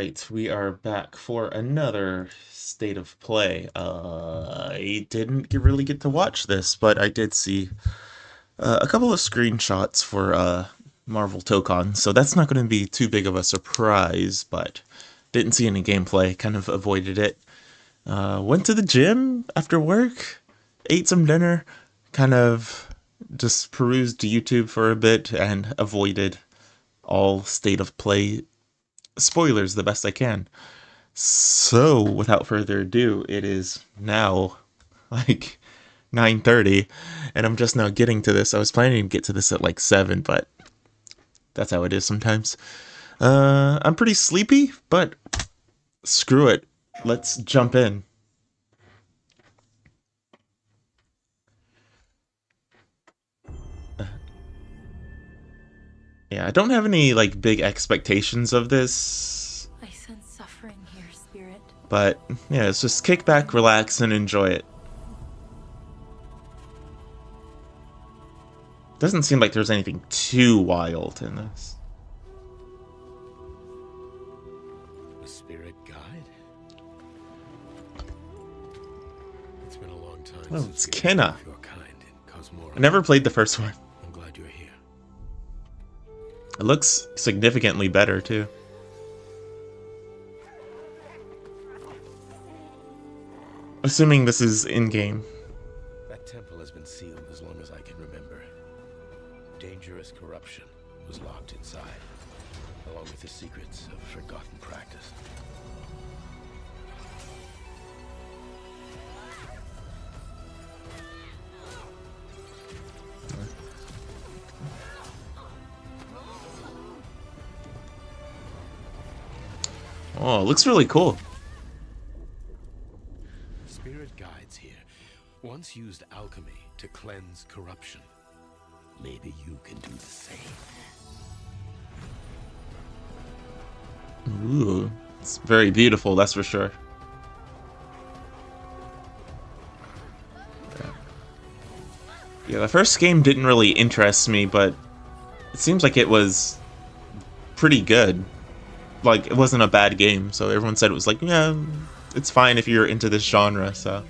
Alright, we are back for another state of play. I didn't really get to watch this, but I did see a couple of screenshots for Marvel Tokon, so that's not going to be too big of a surprise, but didn't see any gameplay, kind of avoided it. Went to the gym after work, ate some dinner, kind of just perused YouTube for a bit, and avoided all state of play spoilers the best I can. So, without further ado, it is now like 9:30 and I'm just now getting to this. I was planning to get to this at like 7, but that's how it is sometimes. I'm pretty sleepy, but screw it. Let's jump in. Yeah, I don't have any like big expectations of this, I sense suffering here, spirit. but yeah, it's just kick back, relax, and enjoy it. Doesn't seem like there's anything too wild in this. A spirit guide? It's been a long time Oh, since it's we Kenna. met your kind in Cosmora. I never played the first one. I'm glad you're here. It looks significantly better too. Assuming this is in-game. That temple has been sealed as long as I can remember. Dangerous corruption was locked inside, along with the secrets of forgotten practice. Oh, it looks really cool. Spirit guides here once used alchemy to cleanse corruption. Maybe you can do the same. Ooh, it's very beautiful, that's for sure. Yeah, the first game didn't really interest me, but it seems like it was pretty good. Like, it wasn't a bad game, so everyone said it was like, yeah, it's fine if you're into this genre, so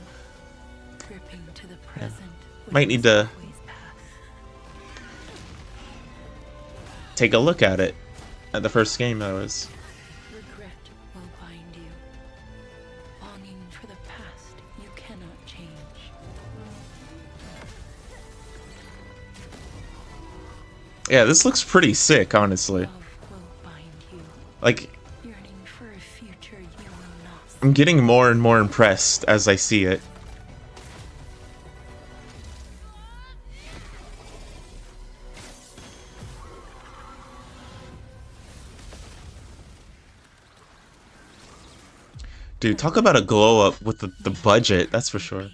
Gripping to the present. might need to take a look at it. At the first game, that was. Regret will bind you. Longing for the past you cannot change. Yeah, this looks pretty sick, honestly. Love will bind you. Like, Yearning for a future you will not see. I'm getting more and more impressed as I see it. Dude, talk about a glow up with the budget, that's for sure.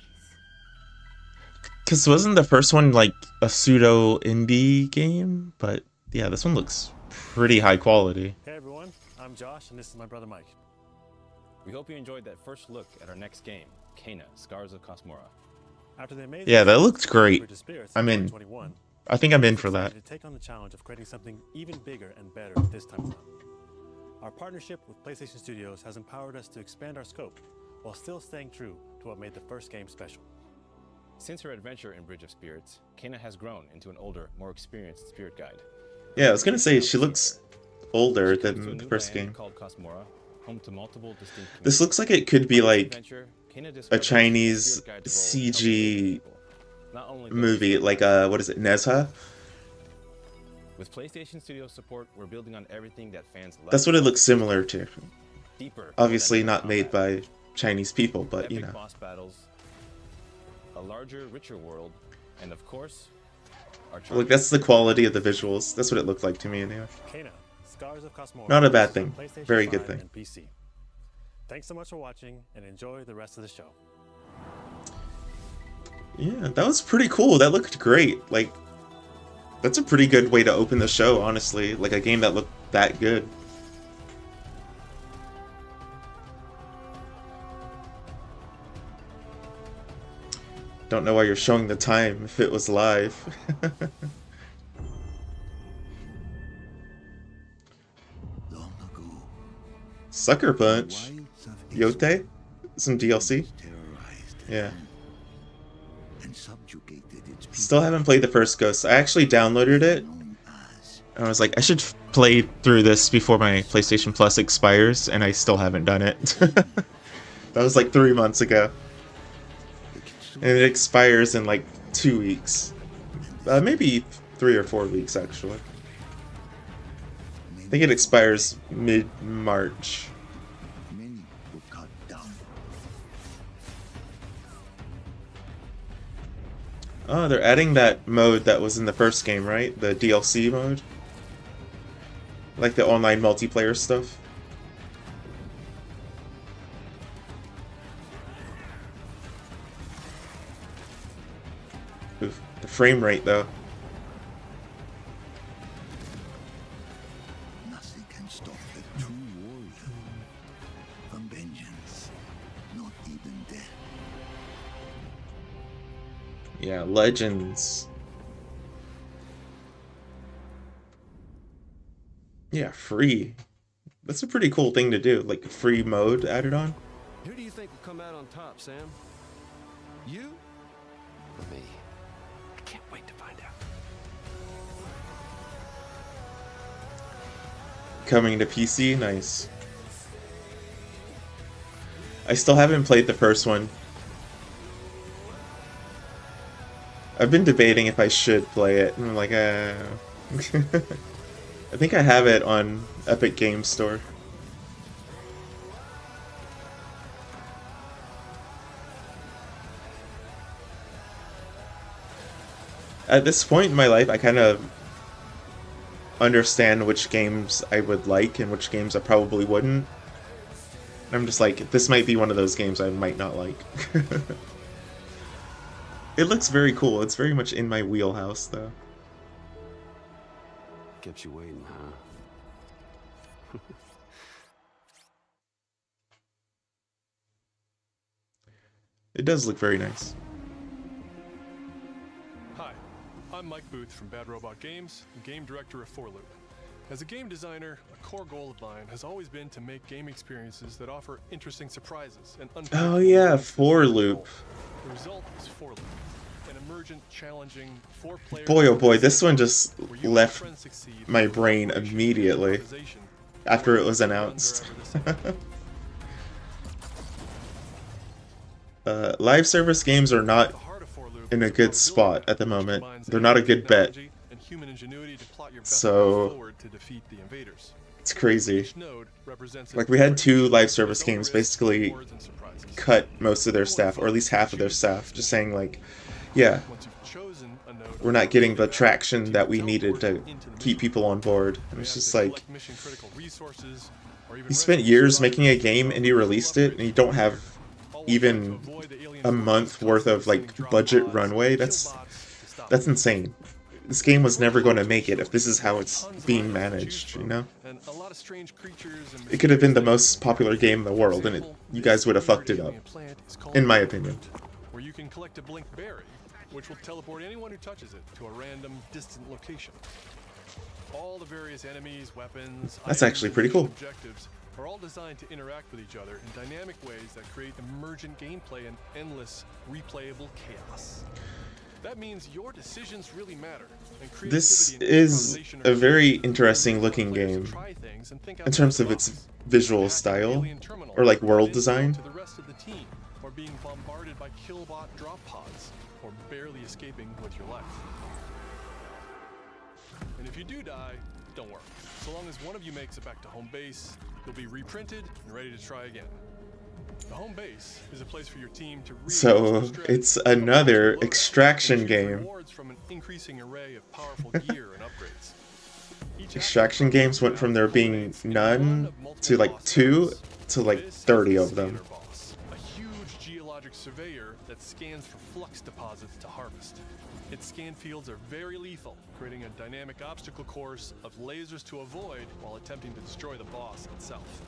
Because wasn't the first one like a pseudo indie game? But yeah, this one looks pretty high quality. Hey everyone, I'm Josh and this is my brother Mike. We hope you enjoyed that first look at our next game, Kena, Scars of Cosmora. After the amazing Yeah, that looked great. Bridge of Spirits I'm in. 2021, I think I'm in it's for that. exciting to take on the challenge of creating something even bigger and better this time around. Our partnership with PlayStation Studios has empowered us to expand our scope while still staying true to what made the first game special. Since her adventure in Bridge of Spirits, Kena has grown into an older, more experienced spirit guide. Yeah, I was gonna say she looks older She comes to a than the new first land game. called Cosmora, home to multiple distinct This communities. looks like it could be On this like adventure, Kena a discovers Chinese spirit guide's role in helping CG people, not only those movie, who like survive. what is it, Nezha? With PlayStation Studios support, we're building on everything that fans love. That's what it looks similar to. Deeper, more Obviously dynamic not made combat, by Chinese people, but you epic know. boss battles, a larger, richer world, and of course, our Look, that's the quality of the visuals. That's what it looked like to me anyway. Kena, Scars of Cosmora. Not a bad is on thing. PlayStation Very good 5 thing. and PC. Thanks so much for watching and enjoy the rest of the show. Yeah, that was pretty cool. That looked great. Like, that's a pretty good way to open the show, honestly. Like, a game that looked that good. Don't know why you're showing the time if it was live. Sucker Punch. Yote? Some DLC? Yeah. Still haven't played the first Ghost. I actually downloaded it. I was like, I should play through this before my PlayStation Plus expires, and I still haven't done it. That was like 3 months ago. And it expires in like 2 weeks. Maybe 3 or 4 weeks, actually. I think it expires mid-March. Oh, they're adding that mode that was in the first game, right? The DLC mode? Like the online multiplayer stuff? Oof, the frame rate, though. Nothing can stop the true warrior from vengeance, not even death. Yeah, Legends. Yeah, free. That's a pretty cool thing to do, like a free mode added on. Who do you think will come out on top, Sam? You? Or me? I can't wait to find out. Coming to PC, nice. I still haven't played the first one. I've been debating if I should play it, and I'm like, I think I have it on Epic Games Store. At this point in my life, I kind of understand which games I would like and which games I probably wouldn't. I'm just like, this might be one of those games I might not like. It looks very cool. It's very much in my wheelhouse, though. Kept you waiting, huh? It does look very nice. Hi, I'm Mike Booth from Bad Robot Games, game director of 4 Loop. As a game designer, a core goal of mine has always been to make game experiences that offer interesting surprises and Oh yeah, 4 Loop. The result is 4 Loop, an emergent, challenging, 4-player. Boy, oh boy, this one just left my brain immediately after it was announced. Live service games are not in a good spot at the moment. They're not a good bet. So it's crazy. Like, we had 2 live service games basically cut most of their staff, or at least half of their staff, just saying like, yeah, we're not getting the traction that we needed to keep people on board. And it's just like, you spent years making a game and you released it and you don't have even a month worth of like budget runway. That's insane. This game was never going to make it if this is how it's being managed, you know? It could have been the most popular game in the world, and you guys would have fucked it up, in my opinion. Where you can collect a blink berry, which will teleport anyone who touches it to a random, distant location. All the various enemies, weapons, that's actually pretty cool. Objectives are all designed to interact with each other in dynamic ways that create emergent gameplay and endless, replayable chaos. That means your decisions really matter. This is a very interesting looking game in terms of its visual style, or like world design. To the rest of the team, or being bombarded by killbot drop pods, or barely escaping with your life. And if you do die, don't worry. So long as one of you makes it back to home base, you'll be reprinted and ready to try again. The home base is a place for your team to so it's another extraction game. From an increasing array of powerful gear and upgrades. Extraction games went from there being none to like 2 to like 30 of them. A huge geologic surveyor that scans for flux deposits to harvest. Its scan fields are very lethal, creating a dynamic obstacle course of lasers to avoid while attempting to destroy the boss itself.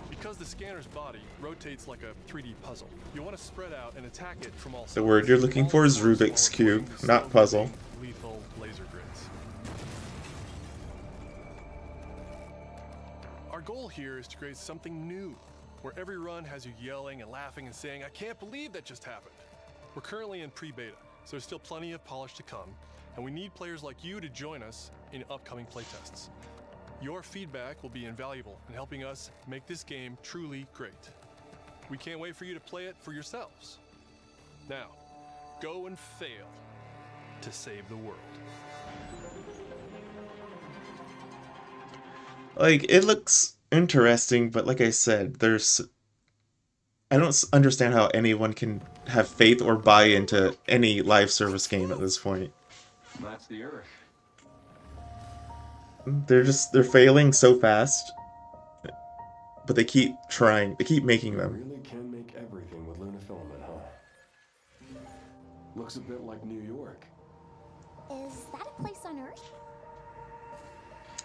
Because the scanner's body rotates like a 3D puzzle, you want to spread out and attack it from all sides. The word you're looking for is Rubik's Cube, not puzzle. Lethal laser grids. Our goal here is to create something new, where every run has you yelling and laughing and saying, I can't believe that just happened. We're currently in pre-beta, so there's still plenty of polish to come, and we need players like you to join us in upcoming playtests. Your feedback will be invaluable in helping us make this game truly great. We can't wait for you to play it for yourselves. Now, go and fail to save the world. Like, it looks interesting, but like I said, I don't understand how anyone can have faith or buy into any live service game at this point. That's the Earth. They're failing so fast, but they keep trying, they keep making them. Really can make everything with lunafilament, huh? Looks a bit like New York. Is that a place on Earth?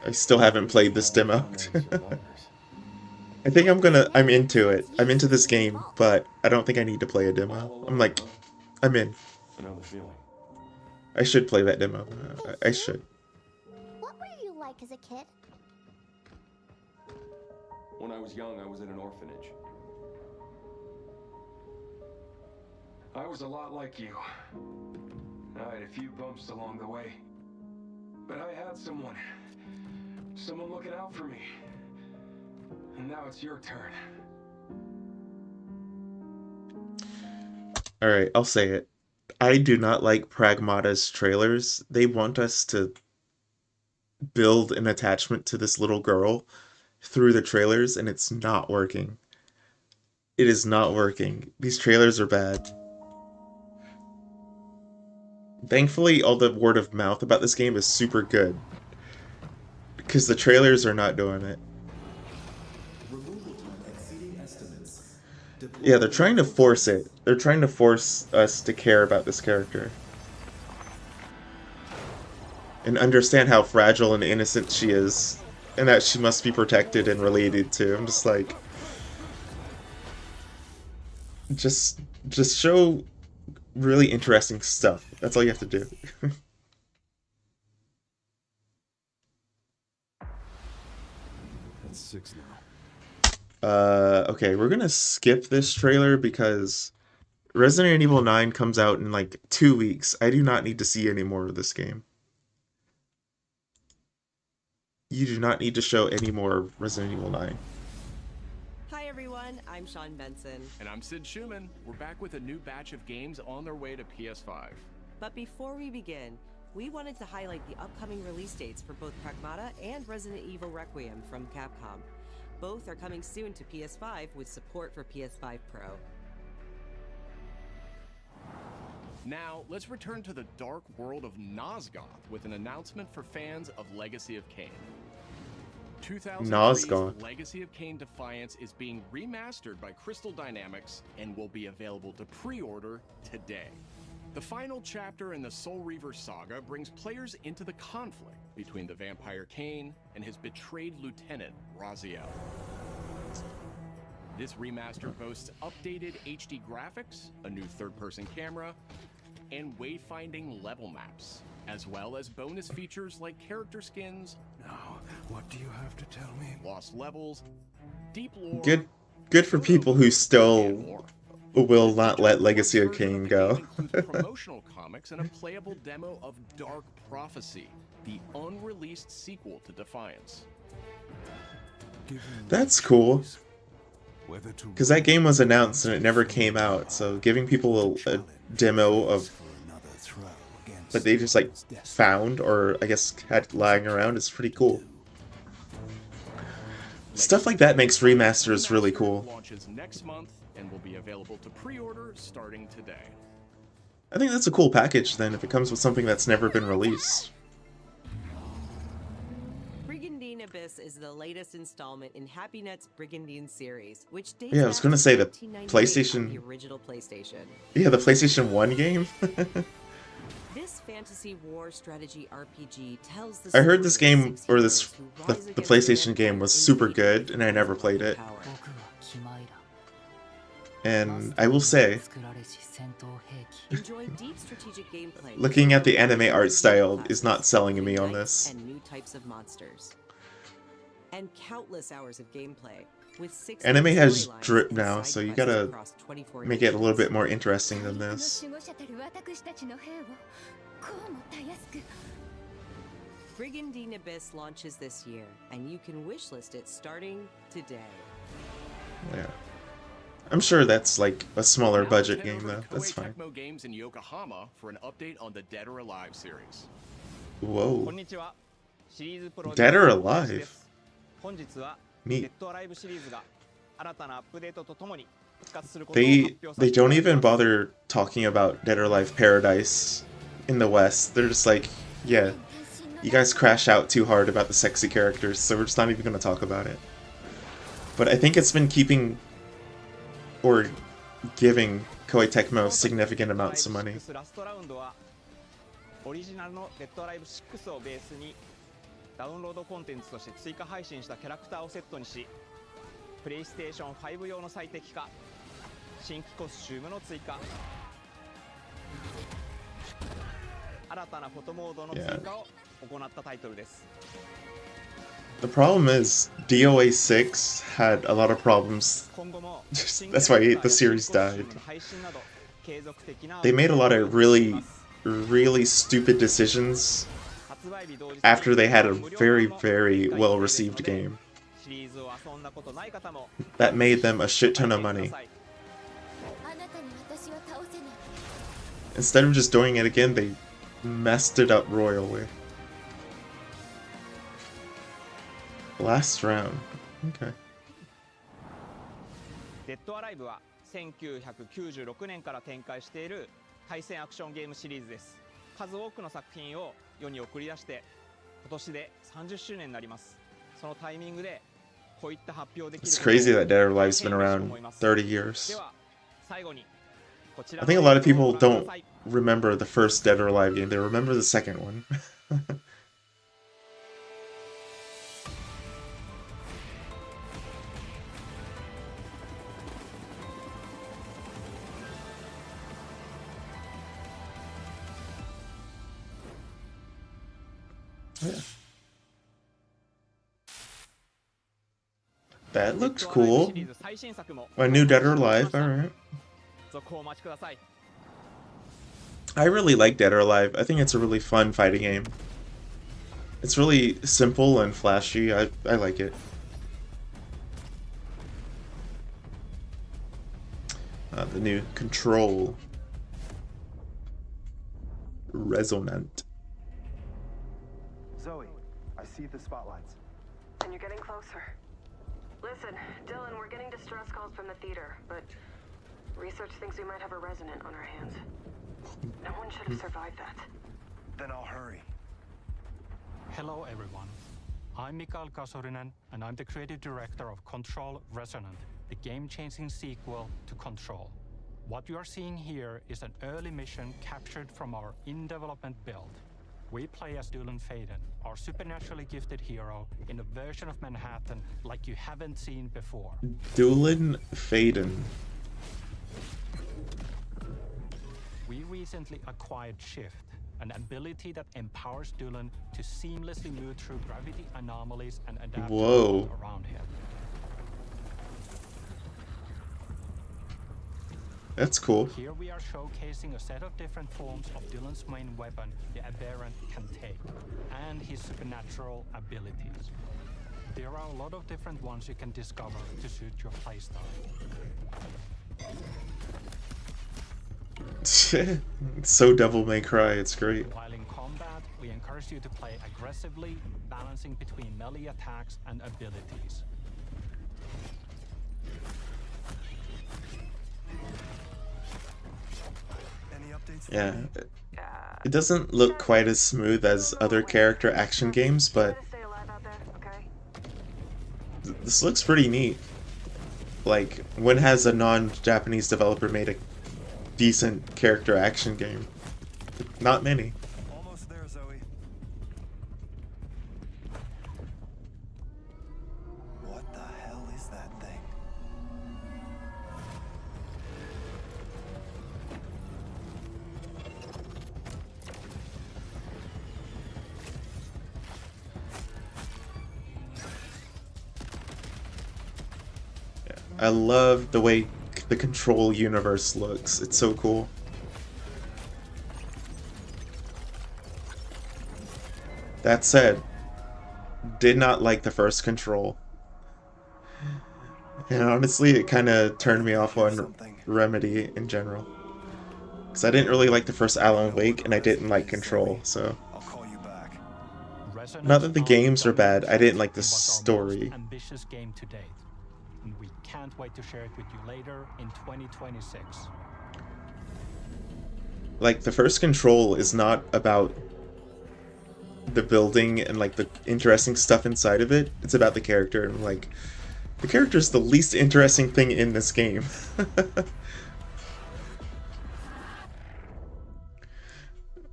I still haven't played this demo. I think I'm into it. I'm into this game, but I don't think I need to play a demo. I'm in. I know the feeling. I should play that demo. I should. What were you like as a kid? When I was young, I was in an orphanage. I was a lot like you. I had a few bumps along the way. But I had someone looking out for me. And now it's your turn. Alright, I'll say it. I do not like Pragmata's trailers. They want us to build an attachment to this little girl through the trailers, and it's not working. It is not working. These trailers are bad. Thankfully, all the word of mouth about this game is super good, because the trailers are not doing it. Yeah, they're trying to force it. They're trying to force us to care about this character. And understand how fragile and innocent she is. And that she must be protected and related to. I'm just like... Just show really interesting stuff. That's all you have to do. That's 6 now. Okay, we're gonna skip this trailer because Resident Evil 9 comes out in like 2 weeks. I do not need to see any more of this game. You do not need to show any more of Resident Evil 9. Hi everyone, I'm Sean Benson. And I'm Sid Schumann. We're back with a new batch of games on their way to PS5. But before we begin, we wanted to highlight the upcoming release dates for both Pragmata and Resident Evil Requiem from Capcom. Both are coming soon to PS5 with support for PS5 Pro. Now, let's return to the dark world of Nosgoth with an announcement for fans of Legacy of Kain. 2003's Legacy of Kain Defiance is being remastered by Crystal Dynamics and will be available to pre-order today. The final chapter in the Soul Reaver saga brings players into the conflict between the vampire Kain and his betrayed lieutenant, Raziel. This remaster boasts updated HD graphics, a new third-person camera, and wayfinding level maps, as well as bonus features like character skins. Now, what do you have to tell me? Lost levels, deep lore. Good for people who still will not let Legacy of Kain go. Promotional comics and a playable demo of Dark Prophecy, the unreleased sequel to Defiance. That's cool. Because that game was announced and it never came out, so giving people a demo of that they just like found or I guess had lying around is pretty cool. Stuff like that makes remasters really cool. Launches next month and will be available to pre-order starting today. I think that's a cool package then if it comes with something that's never been released. Brigandine Abyss is the latest installment in HappyNet's Brigandine series, which dates Yeah, I was gonna say the PlayStation. the original PlayStation. Yeah, the PlayStation 1 game. This fantasy war strategy RPG tells the I heard this game, or the PlayStation game was super good, and I never played it. And I will say, enjoy deep strategic gameplay. looking at the anime art style is not selling me on this. And new types of monsters. and countless hours of gameplay. With 6 Anime main has storylines drip and now, side so you quests gotta across 24 make it a little nations. bit more interesting than this. Brigandine Abyss launches this year, and you can wishlist it starting today. Yeah. I'm sure that's like a smaller Now budget let's head game over though. to That's Koei fine. Tecmo Games in Yokohama for an update on the Dead or Alive series. Whoa. こんにちは。シリーズプロデュ Dead ー or サーの林で Alive? す。本日は Neat. デッドアライブシリーズが新たなアップデートとともに復活することを発 They 表さ they せてい don't ただき even ます。 bother talking about Dead or Alive Paradise in the West. They're just like, yeah, you guys crash out too hard about the sexy characters, so we're just not even gonna talk about it. But I think it's been keeping or giving Koei Tecmo significant amounts of money. ラストラウンドはオリジナルのデッドアライブ6をベースにダウンロードコンテンツとして追加配信したキャラクターをセットにし、プレイステーション5用の最適化、新規コスチュームの追加、新たなフォトモードの追加を行ったタイトルです。The problem is DOA 6 had a lot of problems. That's why the series died. They made a lot of really stupid decisions after they had a very well received game that made them a shit ton of money. Instead of just doing it again, they messed it up royally. Last round. Okay. デッドアライブは1996年から展開している対戦アクションゲームシリーズです。数多くの作品を世に送り出して今年で30周年になります。そのタイミングでこういった発表できる It's crazy that Dead or Alive's been around 30 years. では最後にこちら I think a lot of people don't remember the first Dead or Alive game. They remember the second one. Yeah. That looks cool. A new Dead or Alive, alright. I really like Dead or Alive. I think it's a really fun fighting game. It's really simple and flashy. I like it. The new Control. Resonant. Zoe, I see the spotlights. And you're getting closer. Listen, Dylan, we're getting distress calls from the theater, but research thinks we might have a resonant on our hands. No one should have survived that. Then I'll hurry. Hello everyone. I'm Mikael Kasurinen, and I'm the creative director of Control Resonant, the game-changing sequel to Control. What you are seeing here is an early mission captured from our in-development build. We play as Dylan Faden, our supernaturally gifted hero, in a version of Manhattan like you haven't seen before. Dylan Faden. We recently acquired Shift, an ability that empowers Dylan to seamlessly move through gravity anomalies and adapt to the world around him. That's cool. Here we are showcasing a set of different forms of Dylan's main weapon, the Aberrant, can take, and his supernatural abilities. There are a lot of different ones you can discover to suit your playstyle. It's so Devil May Cry, it's great. While in combat, we encourage you to play aggressively, balancing between melee attacks and abilities. Yeah, it doesn't look quite as smooth as other character action games, but this looks pretty neat. Like, when has a non-Japanese developer made a decent character action game? Not many. Almost there, Zoe. What the hell is that thing? I love the way the Control universe looks. It's so cool. That said, did not like the first Control. And honestly, it kind of turned me off on Remedy in general. Because I didn't really like the first Alan Wake, and I didn't like Control, so... Not that the games are bad, I didn't like the story. Ambitious game to date, and we can't wait to share it with you later in 2026. Like, the first Control is not about the building and, like, the interesting stuff inside of it. It's about the character, and, like, the character's the least interesting thing in this game.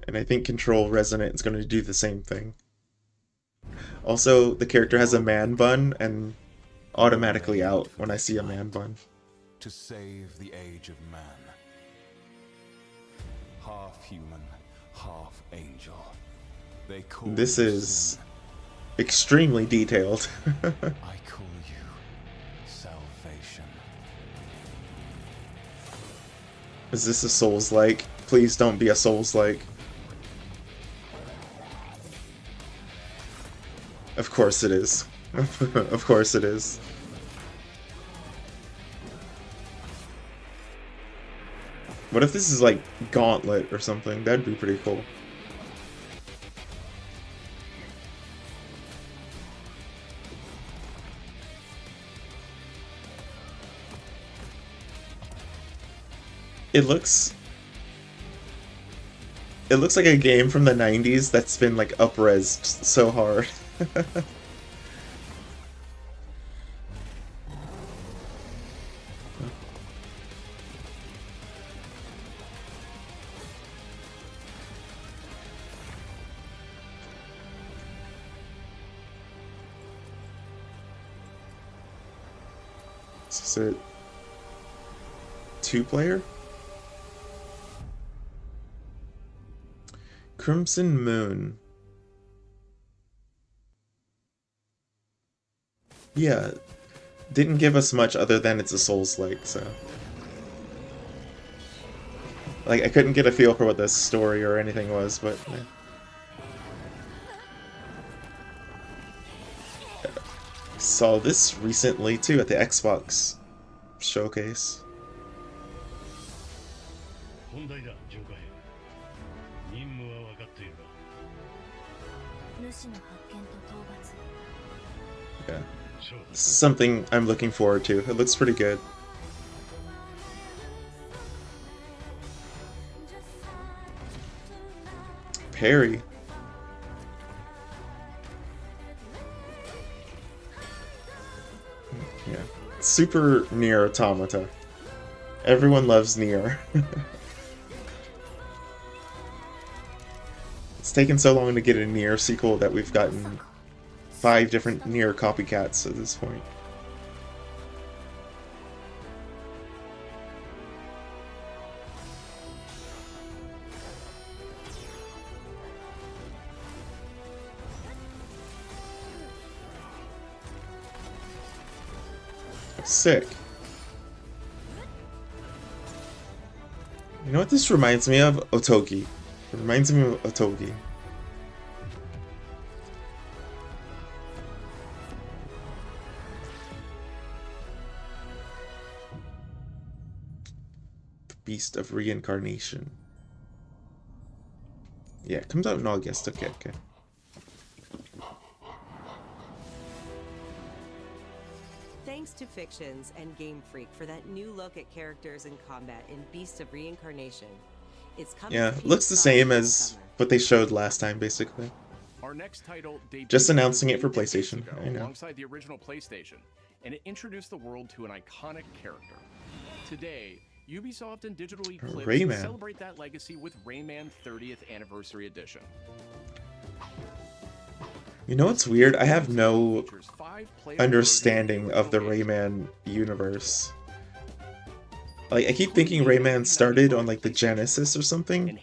And I think Control Resonant is going to do the same thing. Also, the character has a man bun, and automatically out when I see a man bun. To save the age of man. Half human, half angel. They call This is extremely detailed. I call you salvation. Is this a Souls-like? Please don't be a Souls-like. Of course it is. Of course it is. What if this is like Gauntlet or something? That'd be pretty cool. It looks like a game from the 90s that's been like up-resed so hard. Is it 2-player? Crimson Moon. Yeah, didn't give us much other than it's a Souls-like, so... Like, I couldn't get a feel for what the story or anything was, but... Yeah. Saw this recently, too, at the Xbox showcase. Yeah. This is something I'm looking forward to. It looks pretty good. Perry. Yeah. Super Nier Automata. Everyone loves Nier. It's taken so long to get a Nier sequel that we've gotten 5 different Nier copycats at this point. Sick. You know what this reminds me of? Otogi. It reminds me of Otogi. The Beast of Reincarnation. Yeah, it comes out in August. Okay. Thanks to Fictions and Game Freak for that new look at characters and combat in Beast of Reincarnation. It's coming. Yeah, it looks the same as what they showed last time, basically. Our next title Just announcing it for PlayStation. I know. Alongside the original PlayStation, and it introduced the world to an iconic character. Today, Ubisoft and Digital Eclipse Rayman. celebrate that legacy with Rayman 30th Anniversary Edition. You know what's weird? I have no understanding of the Rayman universe. Like, I keep thinking Rayman started on like the Genesis or something.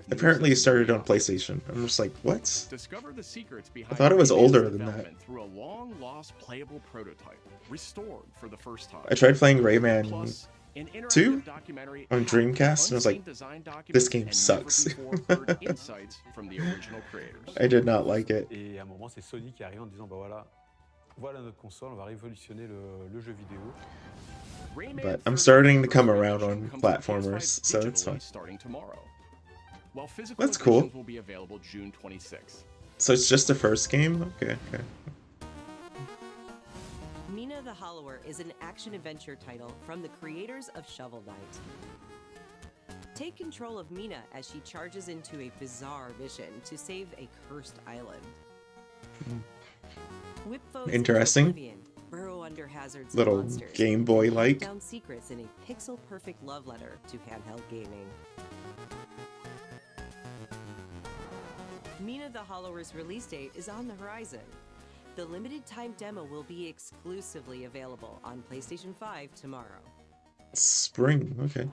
Apparently, it started on PlayStation. I'm just like, what? Discover the secrets I behind thought it was Rayman's older than that. development through a long-lost playable prototype, restored for the first time. I tried playing Rayman Plus, an 2 interactive documentary on packed with Dreamcast, and I was like, unseen design this documents game and sucks. never-before-heard insights from the original creators. I did not like it. Et à un moment, c'est Sony qui arrive en disant, bah voilà notre console, on va révolutionner le jeu vidéo. But I'm starting to come around on platformers, so it's fun. Starting tomorrow. While physical That's cool. editions will be available June 26th. So it's just the first game? Okay. Mina the Hollower is an action-adventure title from the creators of Shovel Knight. Take control of Mina as she charges into a bizarre mission to save a cursed island. Whip foes Interesting. into oblivion, burrow under hazards and Little monsters, Game Boy and like. hunt down secrets in a pixel-perfect love letter to handheld gaming. Mina the Hollower's release date is on the horizon. The limited-time demo will be exclusively available on PlayStation 5 tomorrow. Spring, okay.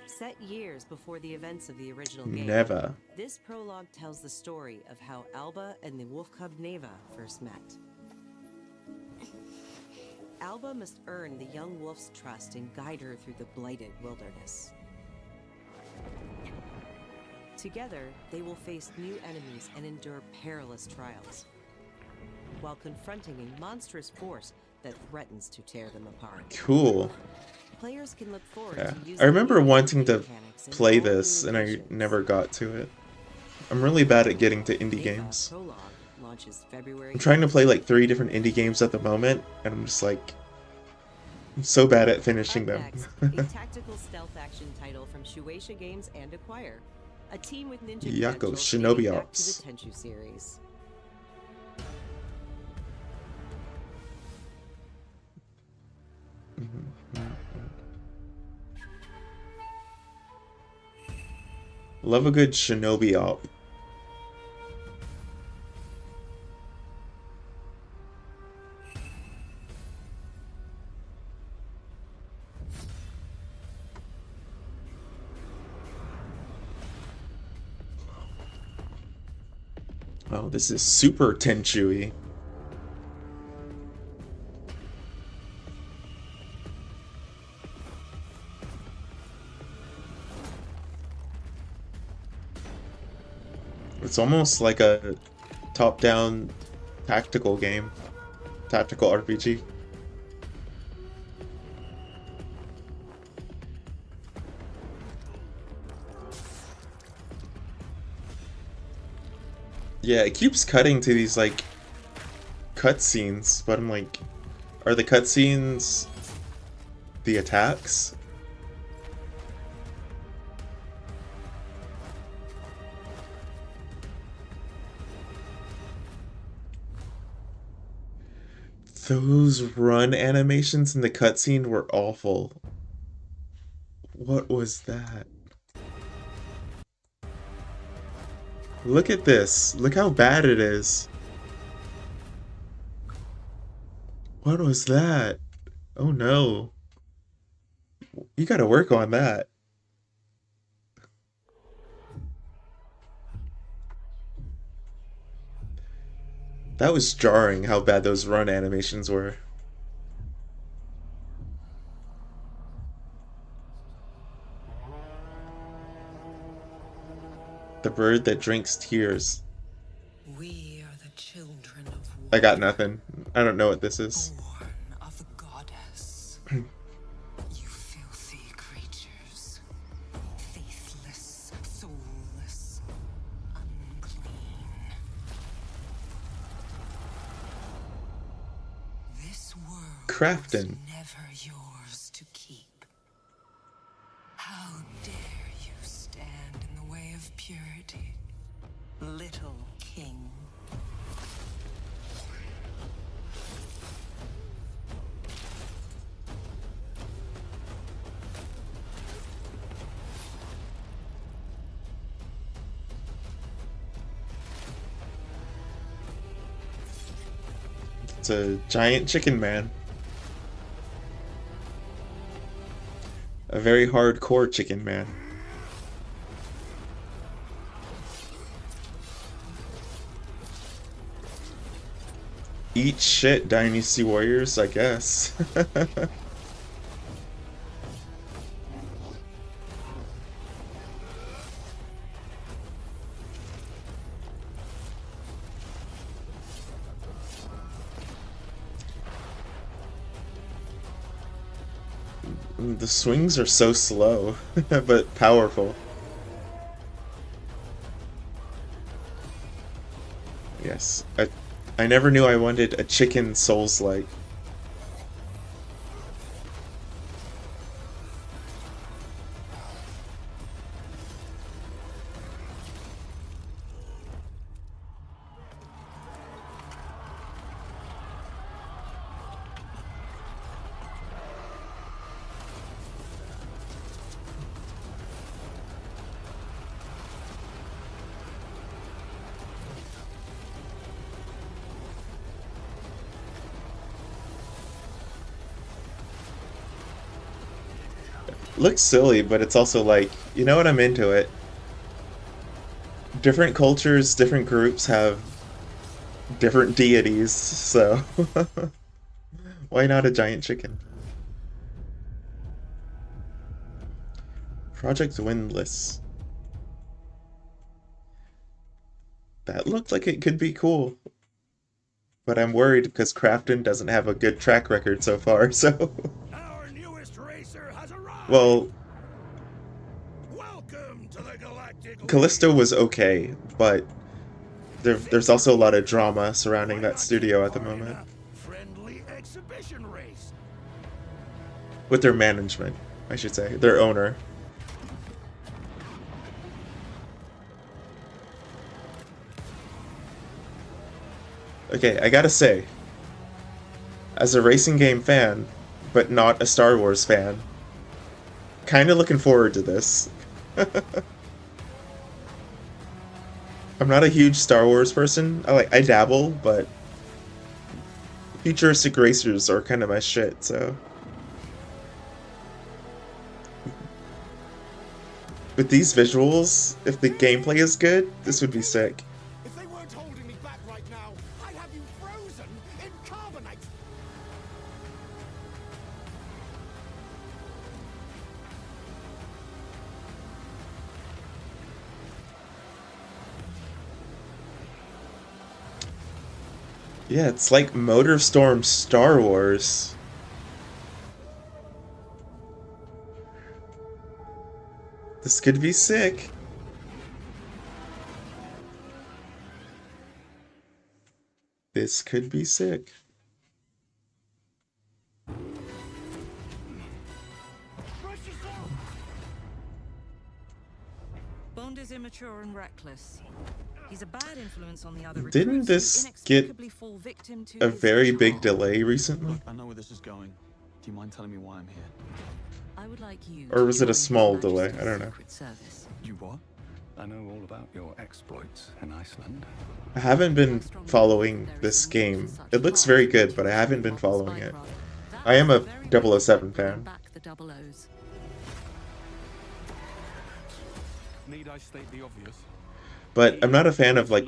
Set years before the events of the original game, Neva. this prologue tells the story of how Alba and the wolf cub Neva first met. Alba must earn the young wolf's trust and guide her through the blighted wilderness. Together, they will face new enemies and endure perilous trials, while confronting a monstrous force that threatens to tear them apart. Cool. Players can look forward Yeah. to using I remember new wanting to mechanics and play all new this, and I additions. never got to it. I'm really bad at getting to indie Neva games. Prologue launches February I'm trying to play like 3 different indie games at the moment, and I'm just like, I'm so bad at finishing them. Next, a tactical stealth action title from Shueisha Games and Acquire, a team with ninja Yako credentials Shinobi dating back to Ops. the Tenchu series. Love a good Shinobi Op. Oh, this is super Tenchu-y. It's almost like a top-down tactical game. Tactical RPG. Yeah, it keeps cutting to these, like, cutscenes, but I'm like, are the cutscenes the attacks? Those run animations in the cutscene were awful. What was that? Look at this. Look how bad it is. What was that? Oh no. You gotta work on that. That was jarring how bad those run animations were. The bird that drinks tears. We are the children of I got nothing. I don't know what this is. born of the goddess. You filthy creatures. Faithless, soulless, unclean. This world Crafton. was never yours to keep. How dare you stand in the way of purity, little king? It's a giant chicken man. A very hardcore chicken man. Eat shit, Dynasty Warriors, I guess. The swings are so slow, but powerful. Yes, I never knew I wanted a chicken Souls-like. Looks silly, but it's also like, you know what, I'm into it. Different cultures, different groups have different deities, so why not a giant chicken? Project Windless. That looked like it could be cool. But I'm worried because Crafton doesn't have a good track record so far, so... Well... Callisto was okay, but there's also a lot of drama surrounding that studio at the moment. With their management, I should say. Their owner. Okay, I gotta say, as a racing game fan, but not a Star Wars fan, kinda looking forward to this. I'm not a huge Star Wars person. I dabble, but futuristic racers are kind of my shit, so... With these visuals, if the gameplay is good, this would be sick. If they weren't holding me back right now, I'd have you frozen in carbonite. Yeah, it's like MotorStorm Star Wars. This could be sick. This could be sick. Bond is immature and reckless. He's a bad influence on the other recruits. Didn't this get a very big delay recently? I know where this is going. Do you mind telling me why I'm here? I would like you. Or was it a small delay? I don't know. You what? I know all about your exploits in Iceland. I haven't been following this game. It looks very good, but I haven't been following it. I am a 007 fan. Need I state the obvious? But I'm not a fan of, like,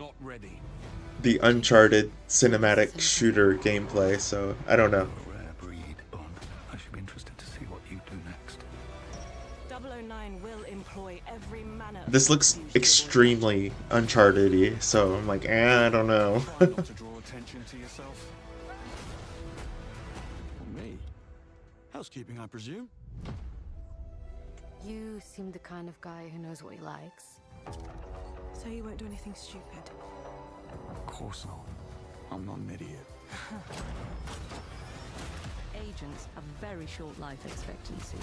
the Uncharted cinematic shooter gameplay, so I don't know. I should be interested to see what you do next. 009 will employ every manner. This looks extremely Uncharted-y, so I'm like, I don't know. Try not to draw attention to yourself. Me? Housekeeping, I presume? You seem the kind of guy who knows what he likes. So you won't do anything stupid? Of course not. I'm not an idiot. Agents have very short life expectancy.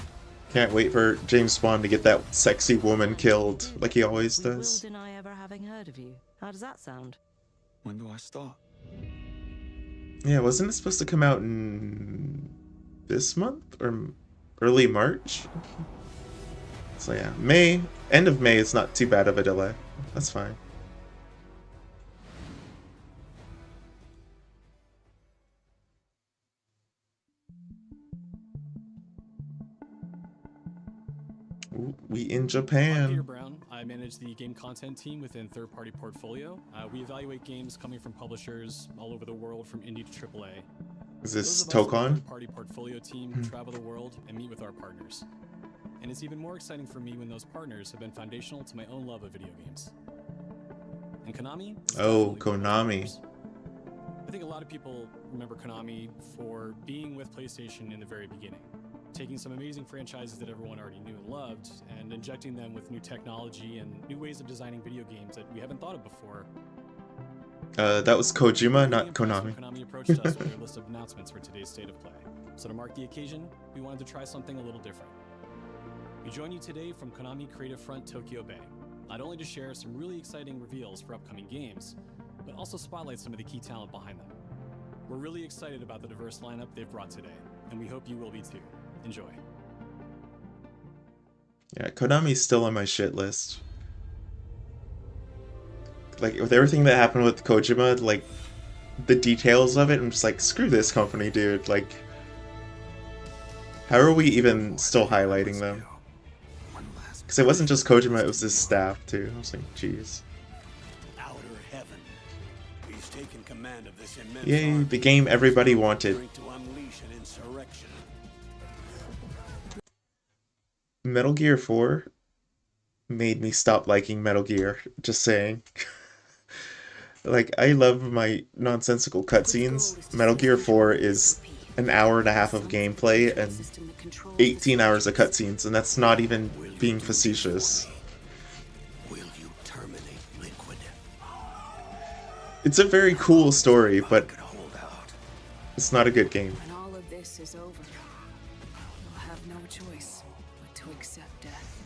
Can't wait for James Bond to get that sexy woman killed, like he always does. Will deny ever having heard of you. How does that sound? When do I start? Yeah, wasn't it supposed to come out in this month? Or early March? So yeah, May, end of May is not too bad of a delay. That's fine. We in I'm Peter Japan. Brown. I manage the game content team within Third Party Portfolio. We evaluate games coming from publishers all over the world, from indie to AAA. Is this Those of us in the Tokon? Third Party Portfolio team travel the world and meet with our partners. And it's even more exciting for me when those partners have been foundational to my own love of video games. And Konami is Oh, definitely one of those Konami. partners. I think a lot of people remember Konami for being with PlayStation in the very beginning, taking some amazing franchises that everyone already knew and loved, and injecting them with new technology and new ways of designing video games that we haven't thought of before. That was Kojima, not Konami. Konami approached us with their list of announcements for today's State of Play. So to mark the occasion, we wanted to try something a little different. We join you today from Konami Creative Front Tokyo Bay, not only to share some really exciting reveals for upcoming games, but also spotlight some of the key talent behind them. We're really excited about the diverse lineup they've brought today, and we hope you will be too. Enjoy. Yeah, Konami's still on my shit list. Like, with everything that happened with Kojima, like, the details of it, I'm just like, screw this company, dude. Like, how are we even still highlighting them? Because it wasn't just Kojima, it was his staff, too. I was like, jeez. Outer heaven. He's taken command of this immense Yay, army the game everybody wanted. to unleash an insurrection. Metal Gear 4 made me stop liking Metal Gear, just saying. Like, I love my nonsensical cutscenes. Metal Gear 4 is an hour and a half of gameplay and 18 hours of cutscenes, and that's not even being facetious. Will you terminate Liquid? It's a very cool story, but it's not a good game. When all of this is over, you'll have no choice but to accept death.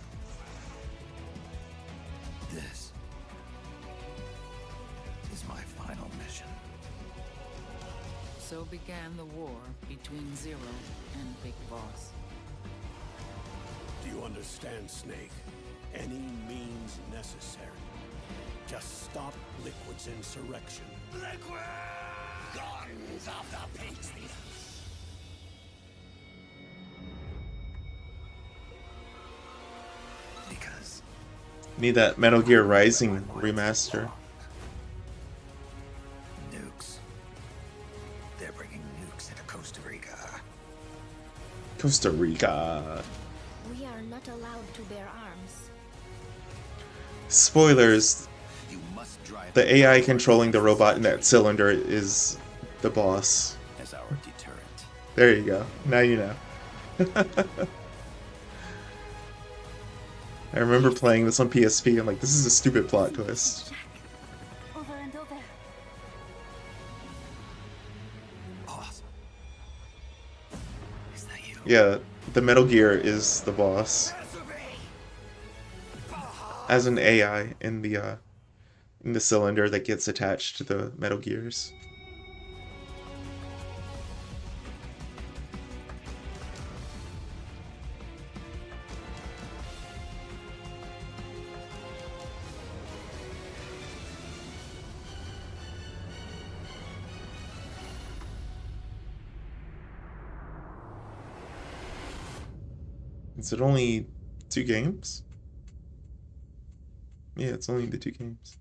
This is my final mission. So began the war between Zero and Big Boss. Do you understand, Snake? Any means necessary. Just stop Liquid's insurrection. Liquid! Guns of the Patriots! Because Need that Metal Gear Rising remaster. nukes. They're bringing nukes into Costa Rica. Costa Rica. We are not allowed to bear arms. Spoilers. You must drive The AI controlling the robot in that cylinder is the boss. as our deterrent. There you go. Now you know. I remember playing this on PSP. I'm like, this is a stupid plot twist. Over and over. Boss. Is that you? Yeah, the Metal Gear is the boss. As an AI in the cylinder that gets attached to the Metal Gears. Is it only 2 games? Yeah, it's only the 2 games.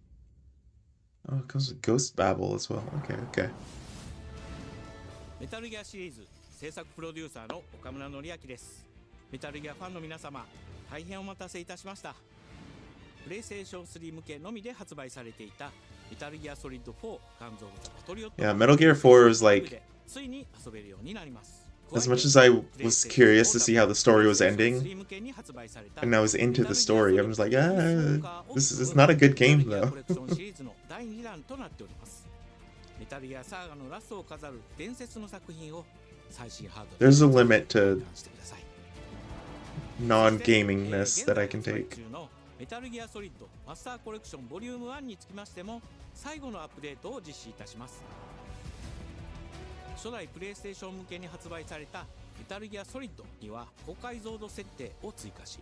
Oh, it comes with Ghost Babel as well. Okay, okay. メタルギアシリーズ制作プロデューサーの岡村則明です。メタルギアファンの皆様、大変お待たせいたしました。プレイステーション3向けのみで発売されていたメタルギアソリッド4肝臓のパトリオット Yeah, Metal Gear 4 is like, ついに遊べるようになります。 as much as I was curious to see how the story was ending, and I was into the story, I'm just like, this is not a good game though. シリーズの第2弾となっております。メタルギアサーガのラストを飾る伝説の作品を最新ハード There's a limit to non-gamingness that I can take. メタルギアソリッドマスターコレクションボリューム1につきましても最後のアップデートを実施いたします。初代プレイステーション向けに発売されたメタルギアソリッドには高解像度設定を追加し、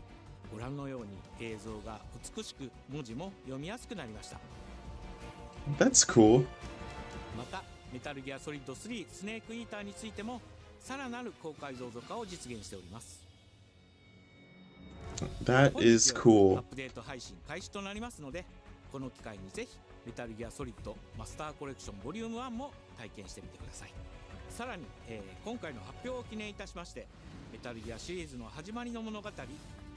ご覧のように映像が美しく文字も読みやすくなりました。 That's cool. またメタルギアソリッド3スネークイーターについてもさらなる高解像度化を実現しております。That is cool. アップデート配信開始となりますので、この機会にぜひメタルギアソリッドマスターコレクションボリューム1も体験してみてください。さらに、今回の発表を記念いたしまして、メタルギアシリーズの始まりの物語、メ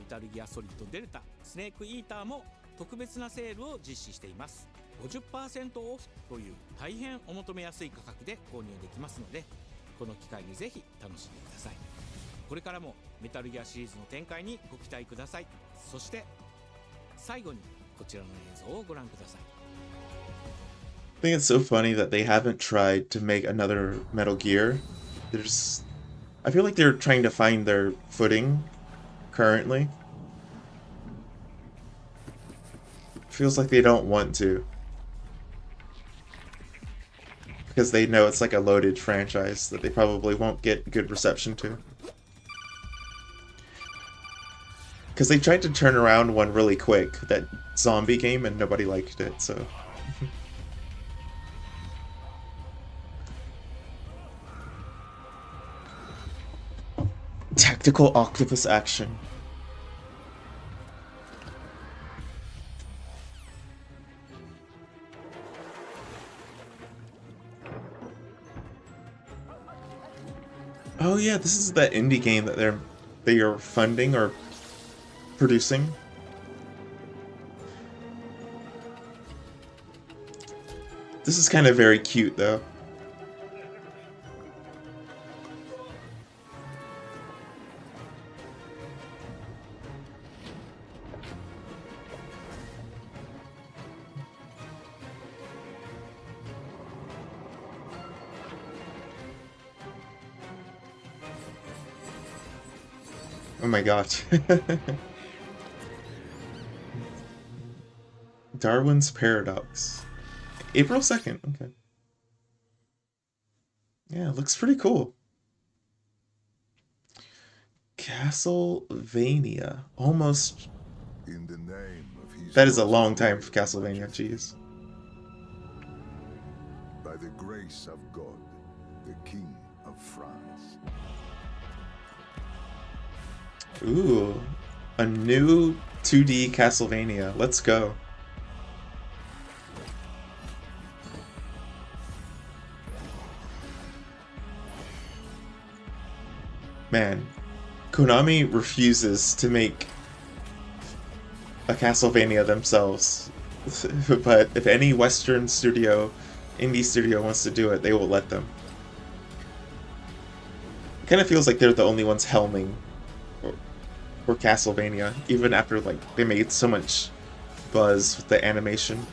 タルギアソリッドデルタスネークイーターも特別なセールを実施しています。50% オフという大変お求めやすい価格で購入できますので、この機会にぜひ楽しんでください。これからもメタルギアシリーズの展開にご期待ください。そして最後にこちらの映像をご覧ください。I think it's so funny that they haven't tried to make another Metal Gear. I feel like they're trying to find their footing currently. Feels like they don't want to. Because they know it's like a loaded franchise that they probably won't get good reception to. Because they tried to turn around one really quick, that zombie game, and nobody liked it, so... Tactical octopus action. Oh yeah, this is that indie game that they are funding or producing. This is kind of very cute though. Oh my god. Darwin's Paradox. April 2nd, okay. Yeah, it looks pretty cool. Castlevania. Almost. In the name of his That is a long time for Castlevania, jeez. By the grace of God, the King of France. Ooh, a new 2D Castlevania. Let's go. Man, Konami refuses to make a Castlevania themselves. But if any Western studio, indie studio wants to do it, they will let them. It kind of feels like they're the only ones helming or Castlevania, even after like they made so much buzz with the animation.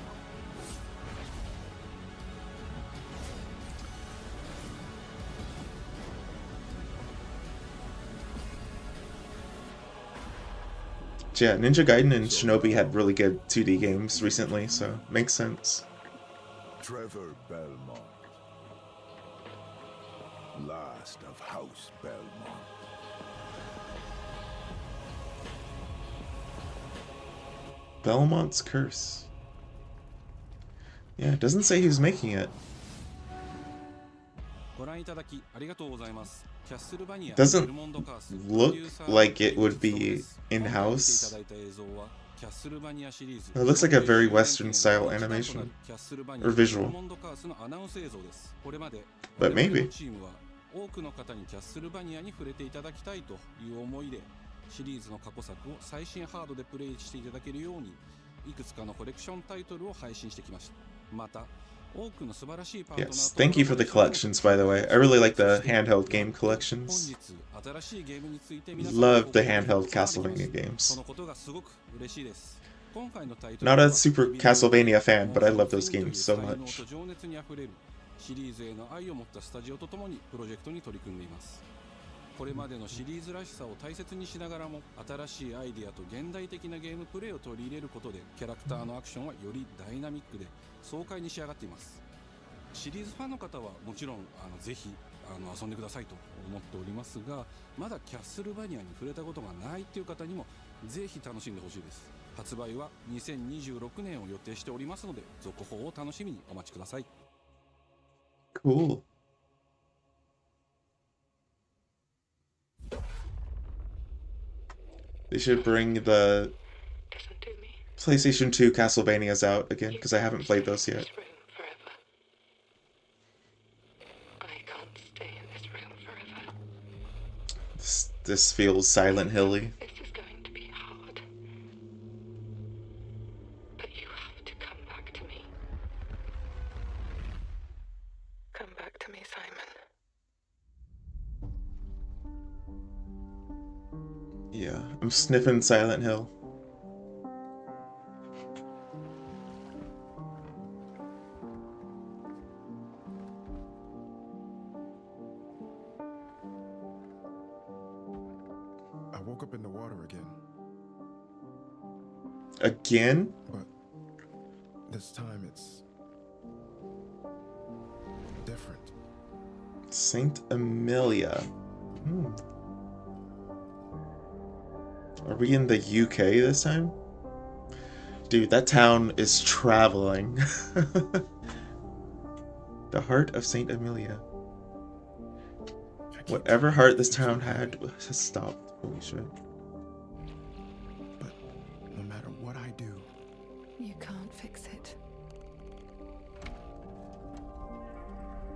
Yeah, Ninja Gaiden and Shinobi had really good 2D games recently, so makes sense. Trevor Belmont, last of House Belmont. Belmont's Curse. Yeah, it doesn't say who's making it. Doesn't look like it would be in-house. It looks like a very Western style animation or visual. But maybe. シリーズの過去作を最新ハードでプレイしていただけるようにいくつかのコレクションタイトルを配信してきました。また多くの素晴らしいパートナー Yes, thank you for the collections, by the way. I really like the handheld game collections. Love the handheld Castlevania games. Not a super Castlevania fan, but I love those games so much. シリーズへの愛を持ったスタジオとともにプロジェクトに取り組んでいます。これまでのシリーズらしさを大切にしながらも新しいアイディアと現代的なゲームプレイを取り入れることでキャラクターのアクションはよりダイナミックで爽快に仕上がっています。シリーズファンの方はもちろんぜひ遊んでくださいと思っておりますが、まだキャッスルバニアに触れたことがないっていう方にもぜひ楽しんでほしいです。発売は2026年を予定しておりますので続報を楽しみにお待ちください。Cool. They should bring the PlayStation 2 Castlevanias out again, because I haven't played those yet. This feels Silent Hilly. Come back to me, Simon. Yeah, I'm sniffing Silent Hill. I woke up in the water again. Again? But this time it's different. Saint Amelia. Are we in the UK this time? Dude, that town is traveling. The heart of Saint Amelia. Whatever heart this town had has stopped. Holy shit. But no matter what I do, You can't fix it.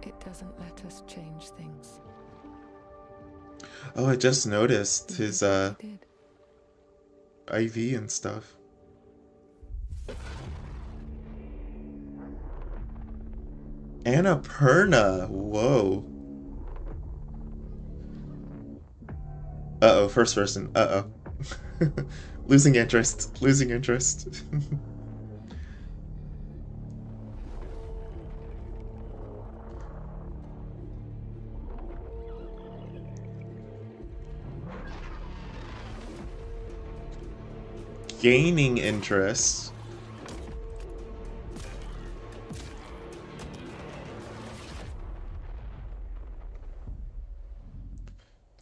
It doesn't let us change things. Oh, I just noticed his IV and stuff. Annapurna. Whoa. Uh-oh, first person. Uh-oh. Losing interest. Losing interest. Gaining interest.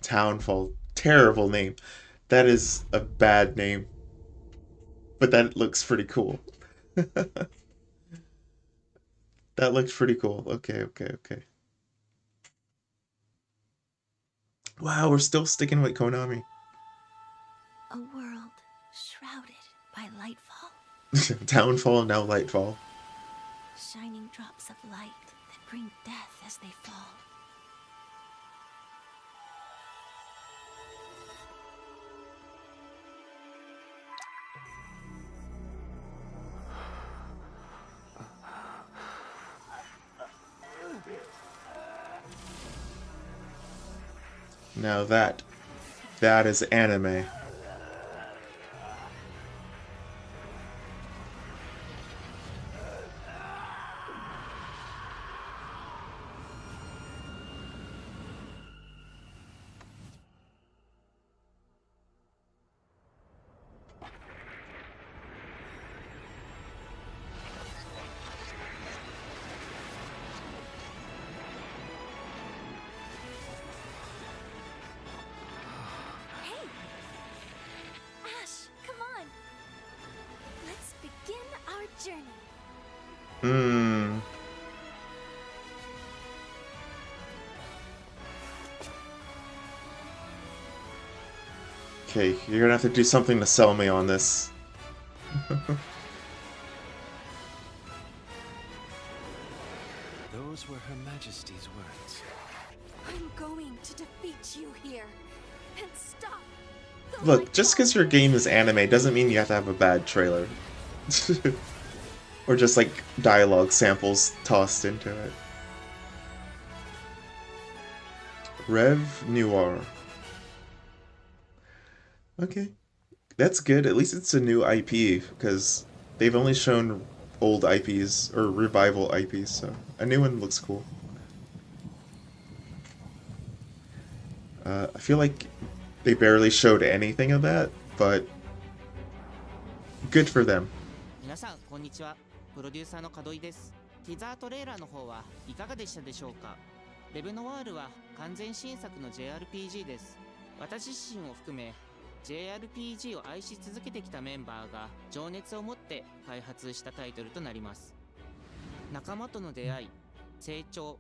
Townfall. Terrible name. That is a bad name. But that looks pretty cool. That looks pretty cool. Okay, okay, okay. Wow, we're still sticking with Konami. A world shrouded by lightfall. Townfall, now Lightfall. Shining drops of light that bring death as they fall. Now that is anime. Hmm. Okay, you're gonna have to do something to sell me on this. Those were Her Majesty's words. I'm going to defeat you here and stop. Look, just because your game is anime doesn't mean you have to have a bad trailer. Or just like dialogue samples tossed into it. Rev Noir. Okay. That's good. At least it's a new IP, because they've only shown old IPs, or revival IPs, so a new one looks cool. I feel like they barely showed anything of that, but good for them. 皆さんこんにちは。プロデューサーの門井です。ティザートレーラーの方はいかがでしたでしょうか。レブノワールは完全新作の JRPG です。私自身を含め JRPG を愛し続けてきたメンバーが情熱を持って開発したタイトルとなります。仲間との出会い、成長、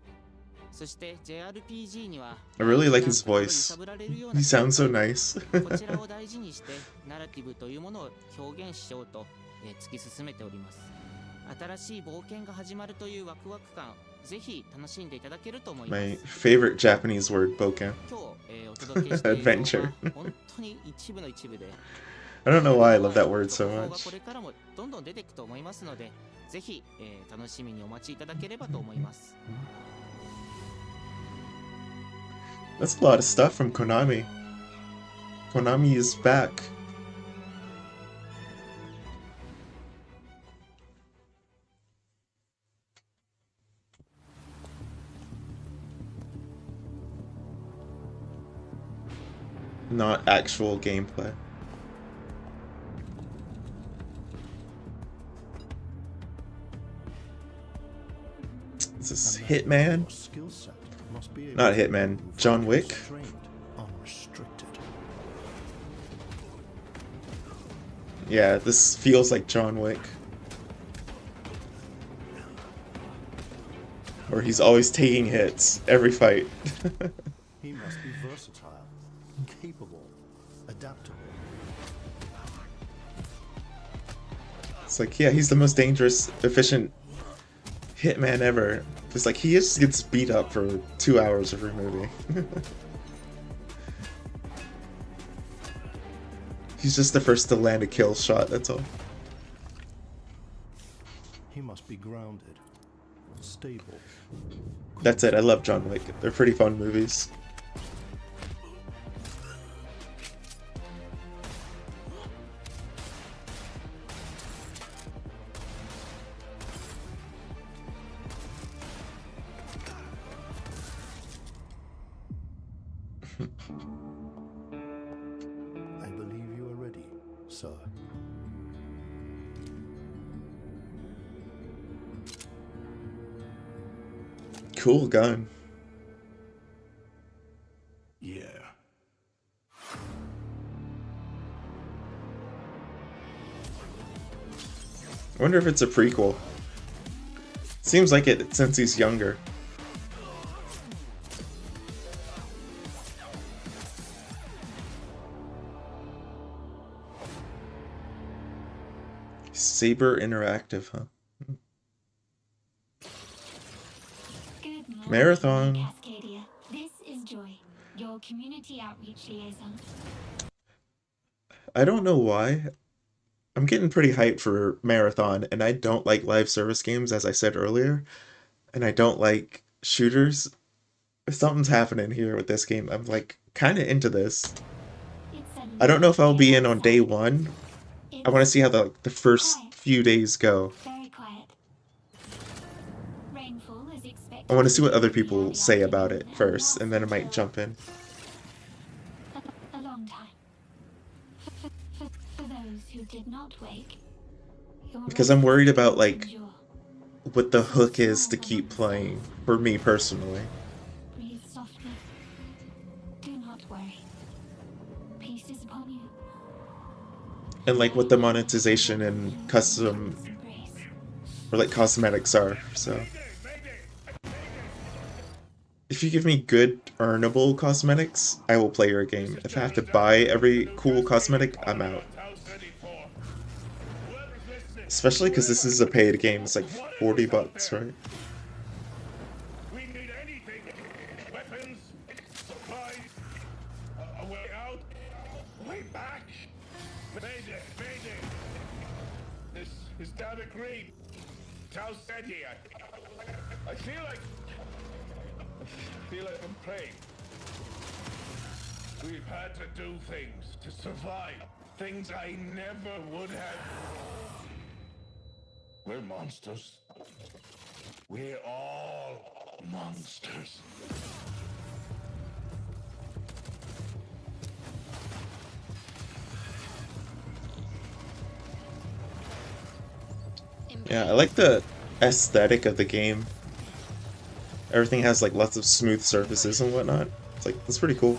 そして JRPG には I really like his voice. He sounds so nice. こちらを大事にしてナラティブというものを表現しようと、突き進めております。新しい冒険が始まるというワクワク感、ぜひ楽しんでいただけると思います。 My favorite Japanese word, boken. 今日、お届けしている Adventure. のは本当に一部の一部で I don't know why I love that word so 情報が much. これからもどんどん出ていくと思いますので、ぜひ、楽しみにお待ちいただければと思います。 That's a lot of stuff from Konami. Konami is back. Not actual gameplay. Is this Hitman? Not Hitman. John Wick? Yeah, this feels like John Wick. Where he's always taking hits every fight. He must be versatile, capable, adaptable. It's like, yeah, he's the most dangerous, efficient hitman ever. It's like he just gets beat up for 2 hours every movie. He's just the first to land a kill shot, that's all. He must be grounded, stable. That's it, I love John Wick. They're pretty fun movies. I believe you are ready, sir. Cool gun. Yeah. I wonder if it's a prequel. Seems like it since he's younger. Saber Interactive, huh? Good morning, Marathon. Cascadia. This is Joy, your community outreach liaison. I don't know why. I'm getting pretty hyped for Marathon, and I don't like live service games, as I said earlier. And I don't like shooters. Something's happening here with this game. I'm like kind of into this. I don't know if I'll be in on day one. I want to see how the first few days go. Very quiet. Rainfall is expected. I want to see what other people say about it first, and then I might jump in. A long time. For those who did not wake. Because I'm worried about like what the hook is to keep playing for me personally. Breathe softly. Do not worry. Peace is upon you. And like what the monetization and custom or like cosmetics are, so if you give me good earnable cosmetics, I will play your game. If I have to buy every cool cosmetic, I'm out. Especially because this is a paid game, it's like $40, right? We need anything. Weapons, supplies, a way out, way back. Mayday, mayday. This is Data Green. Tau Ceti. I feel like I'm praying. We've had to do things to survive. Things I never would have. We're monsters. We're all monsters. Yeah, I like the aesthetic of the game. Everything has like lots of smooth surfaces and whatnot. It's like, that's pretty cool.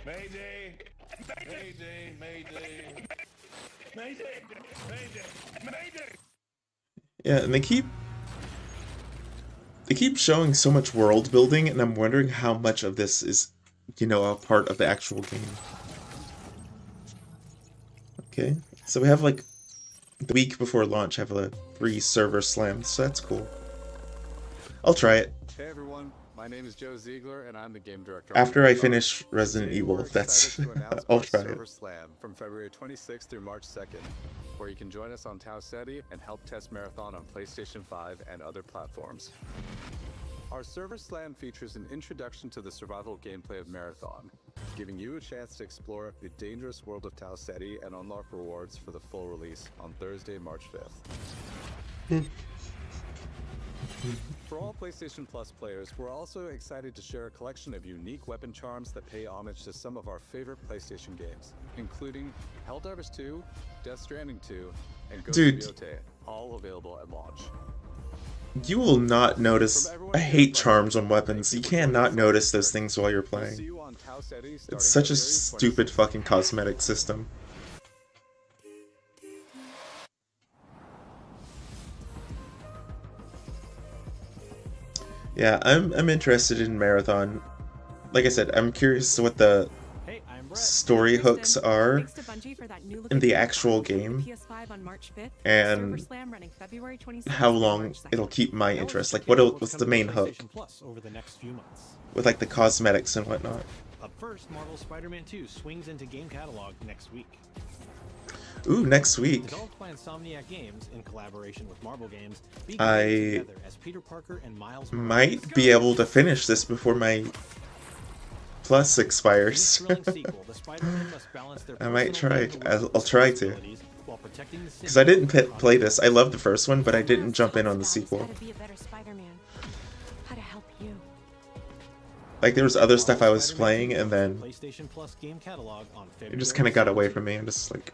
Mayday! Mayday! Mayday! Mayday! Mayday! Mayday! Yeah, and they keep showing so much world building, and I'm wondering how much of this is, you know, a part of the actual game. Okay, so we have like the week before launch, have a free server slam, so that's cool. I'll try it. Hey everyone, my name is Joe Ziegler, and I'm the game director. After I finish Resident Evil, that's I'll try it. Server Slam from February 26th through March 2nd, where you can join us on Tau Ceti and help test Marathon on PlayStation 5 and other platforms. Our Server Slam features an introduction to the survival gameplay of Marathon, giving you a chance to explore the dangerous world of Tau Ceti and unlock rewards for the full release on Thursday, March 5th. For all PlayStation Plus players, we're also excited to share a collection of unique weapon charms that pay homage to some of our favorite PlayStation games, including Helldivers 2, Death Stranding 2, and Ghost of Yotei, all available at launch. You will not notice. I hate charms on weapons. You cannot notice those things while you're playing. It's such a stupid fucking cosmetic system. Yeah, I'm interested in Marathon. Like I said, I'm curious what the story hooks are in the actual game and how long it'll keep my interest. Like, what's the main hook with like the cosmetics and whatnot. Up first, Marvel's Spider-Man 2 swings into game catalog next week. Ooh, next week. Developed by Insomniac Games in collaboration with Marvel Games, I as Peter Parker and Miles might be able to finish this before my Plus expires. I might try. I'll try to. Because I didn't play this. I love the first one, but I didn't jump in on the sequel. Like, there was other stuff I was playing, and then it just kind of got away from me. I'm just like,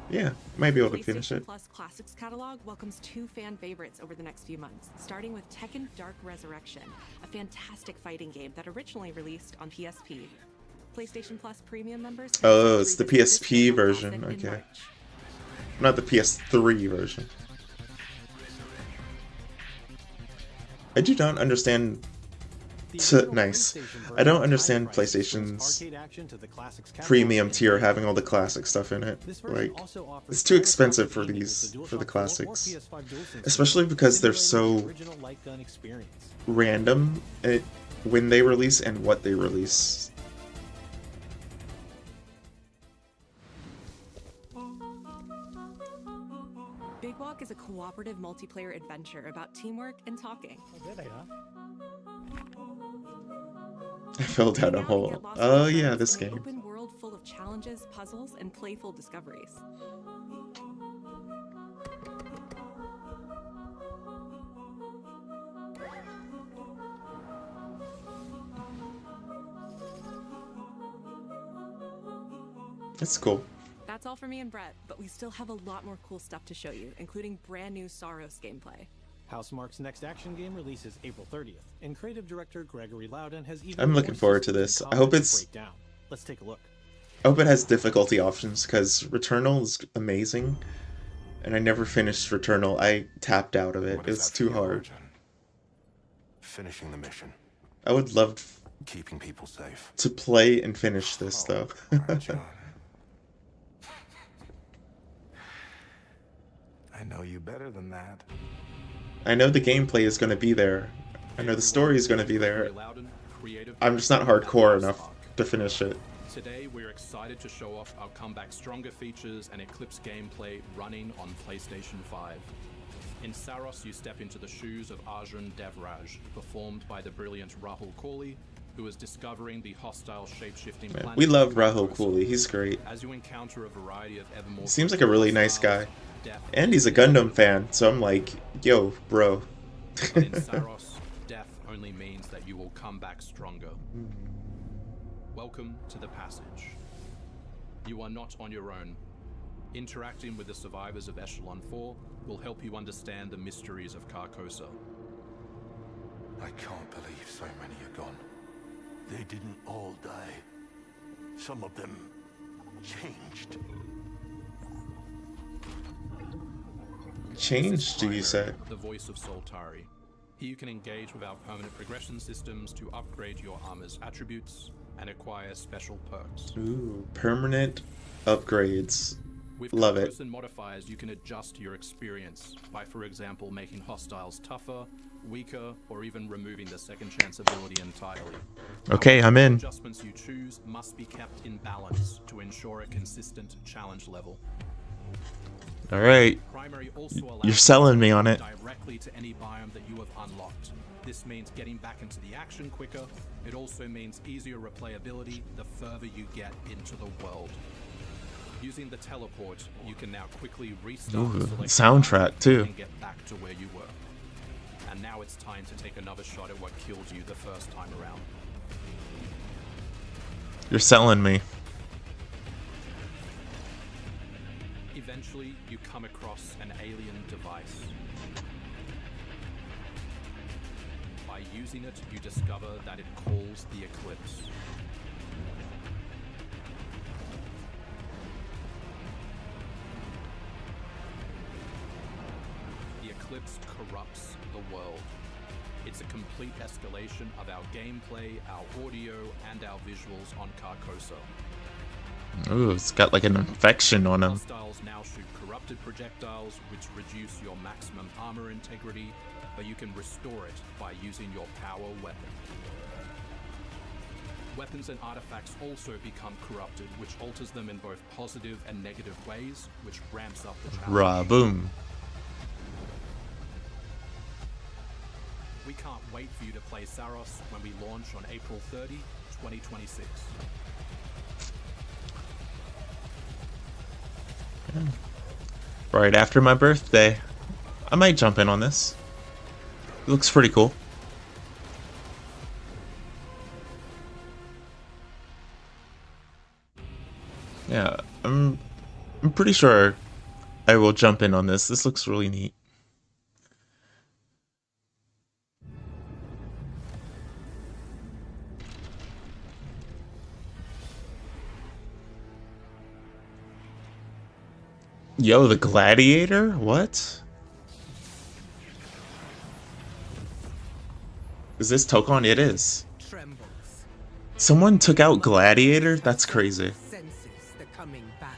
yeah, might be able to finish it. Plus Classics catalog welcomes 2 fan favorites over the next few months, starting with Tekken Dark Resurrection, a fantastic fighting game that originally released on PSP. PlayStation Plus premium members. Oh, it's the PSP version. Okay. Not the PS3 version. I do not understand. Nice. I don't understand PlayStation's premium tier having all the classic stuff in it. Like, it's too expensive for the classics, especially because they're so random when they release and what they release. Big Walk is a cooperative multiplayer adventure about teamwork and talking. I fell down a hole. Oh yeah, this game. Open world full of challenges, puzzles, and playful discoveries. That's cool. That's all for me and Brett, but we still have a lot more cool stuff to show you, including brand new Saros gameplay. Housemarque's next action game releases April 30th, and creative director Gregory Loudon has even I'm looking forward to this. I hope it's. Let's take a look. I hope it has difficulty options, because Returnal is amazing, and I never finished Returnal. I tapped out of it. It's too hard. Finishing the mission. I would love keeping people safe. To play and finish this though. I know you better than that. I know the gameplay is going to be there. I know the story is going to be there. I'm just not hardcore enough to finish it. Today, we're excited to show off our comeback stronger features and Eclipse gameplay running on PlayStation 5. In Saros, you step into the shoes of Arjun Devraj, performed by the brilliant Rahul Kohli, who is discovering the hostile shape-shifting planet. We love Rahul Kohli. He's great. As you encounter a variety of ever more he seems like a really nice guy. And he's a Gundam fan, so I'm like, yo, bro. But in Saros, death only means that you will come back stronger. Welcome to the passage. You are not on your own. Interacting with the survivors of Echelon 4 will help you understand the mysteries of Carcosa. I can't believe so many are gone. They didn't all die. Some of them changed. Changed, do you say? The voice of Soltari. Here you can engage with our permanent progression systems to upgrade your armor's attributes and acquire special perks. Ooh, permanent upgrades. With Love it. combos and modifiers, you can adjust your experience by, for example, making hostiles tougher, weaker, or even removing the second chance ability entirely. Okay, I'm in. The adjustments you choose must be kept in balance to ensure a consistent challenge level. All right. Primary also allows You're selling me on it. Directly to any biome that you have unlocked. This means getting back into the action quicker. It also means easier replayability the further you get into the world. Using the teleport, you can now quickly restart Ooh, the selected soundtrack biome too. and get back to where you were. And now it's time to take another shot at what killed you the first time around. You're selling me. Eventually, you come across an alien device. By using it, you discover that it calls the Eclipse. The Eclipse corrupts the world. It's a complete escalation of our gameplay, our audio, and our visuals on Carcosa. Ooh, it's got like an infection on him. Hostiles now shoot corrupted projectiles, which reduce your maximum armor integrity, but you can restore it by using your power weapon. Weapons and artifacts also become corrupted, which alters them in both positive and negative ways, which ramps up the challenge. Rah, boom. We can't wait for you to play Saros when we launch on April 30, 2026. Right after my birthday. I might jump in on this. It looks pretty cool. Yeah, I'm pretty sure I will jump in on this. This looks really neat. Yo, the gladiator? What? Is this Tokon? It is. Someone took out Gladiator? That's crazy. Senses the coming battle.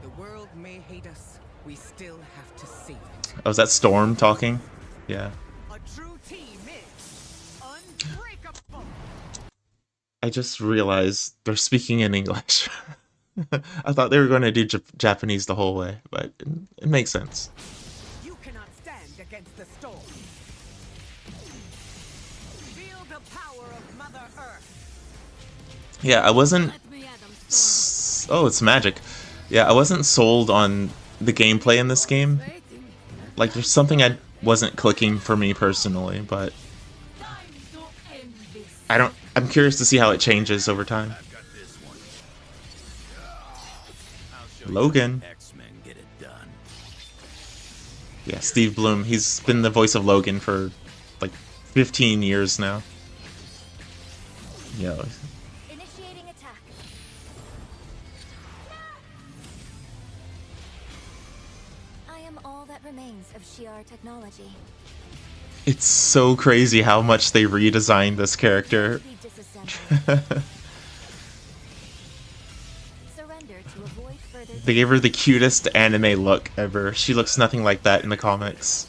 The world may hate us, we still have to save it. Oh, is that Storm talking? Yeah. A true team is unbreakable. I just realized they're speaking in English. I thought they were going to do Japanese the whole way, but it makes sense. You cannot stand against the storm. Feel the power of Mother Earth. Yeah, I wasn't... Oh, it's magic. Yeah, I wasn't sold on the gameplay in this game. Like, there's something I wasn't clicking for me personally, but... I'm curious to see how it changes over time. Logan. Yeah, Steve Bloom. He's been the voice of Logan for like 15 years now. Yo. Initiating attack. I am all that remains of Shi'ar technology. It's so crazy how much they redesigned this character. They gave her the cutest anime look ever. She looks nothing like that in the comics.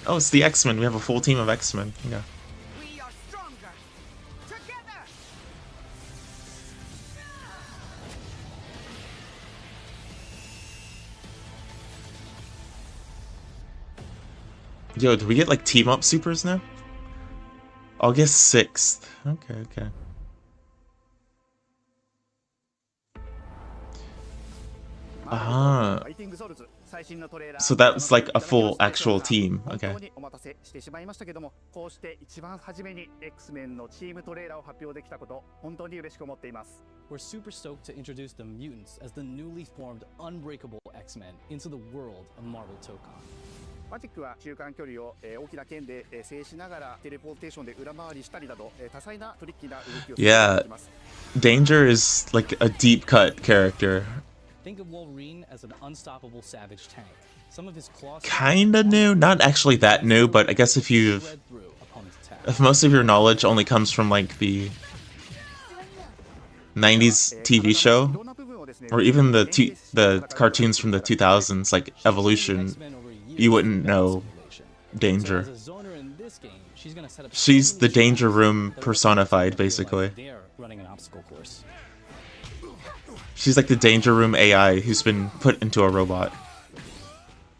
Oh, it's the X-Men. We have a full team of X-Men. Yeah. We are stronger together. Yo, do we get like team up supers now? August 6th. Okay, okay. Ah. So that was like a full actual team. Okay. We're super stoked to introduce the mutants as the newly formed unbreakable X-Men into the world of Marvel Tokon. マジックは中間距離を大きな剣で制しながらテレポーテーションで裏回りしたりなど多彩なトリッキーな動きをすることができます。 Danger is like a deep cut character. Think of Wolverine as an unstoppable savage tank. Some of his claws Kinda new, not actually that new, but I guess if most of your knowledge only comes from like the 90s TV show, or even the cartoons from the 2000s, like Evolution, you wouldn't know Danger. She's the Danger Room personified, basically. She's like the Danger Room AI who's been put into a robot.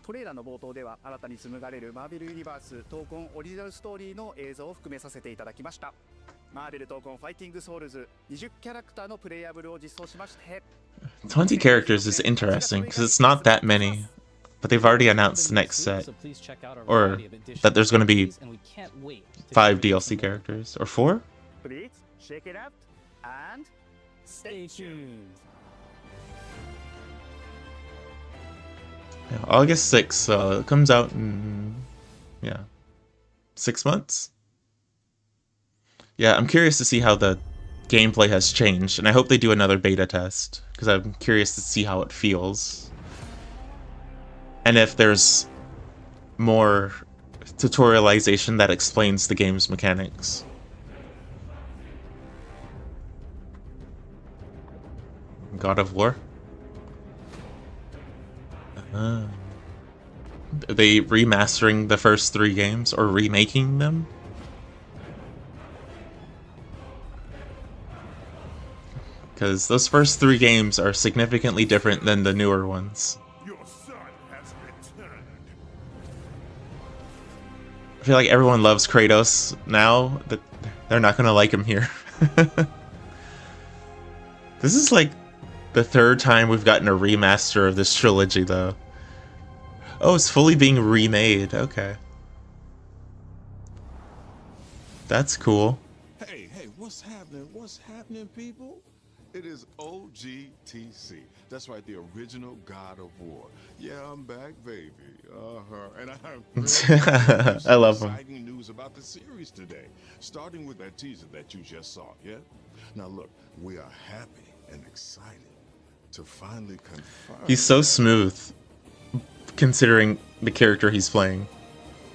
トレーラーの冒頭では新たに紡がれるマーベルユニバース闘魂オリジナルストーリーの映像を含めさせていただきました。マーベル闘魂ファイティングソウルズ20キャラクターのプレイヤブルを実装しまして、 20 characters is interesting because it's not that many, but they've already announced the next set, or that there's going to be 5 DLC characters, or 4? Please check it out and stay tuned. Yeah, August 6th, so it comes out in, 6 months? Yeah, I'm curious to see how the gameplay has changed, and I hope they do another beta test, because I'm curious to see how it feels. And if there's more tutorialization that explains the game's mechanics. God of War? Are they remastering the first 3 games, or remaking them? Because those first 3 games are significantly different than the newer ones. I feel like everyone loves Kratos now, but they're not gonna like him here. This is like the 3rd time we've gotten a remaster of this trilogy, though. Oh, it's fully being remade. Okay. That's cool. Hey, what's happening? What's happening, people? It is OGTC. That's right, the original God of War. Yeah, I'm back, baby. And I have I love him. Exciting news about the series today, starting with that teaser that you just saw. Yeah. Now look, we are happy and excited to finally confirm. He's so smooth, considering the character he's playing.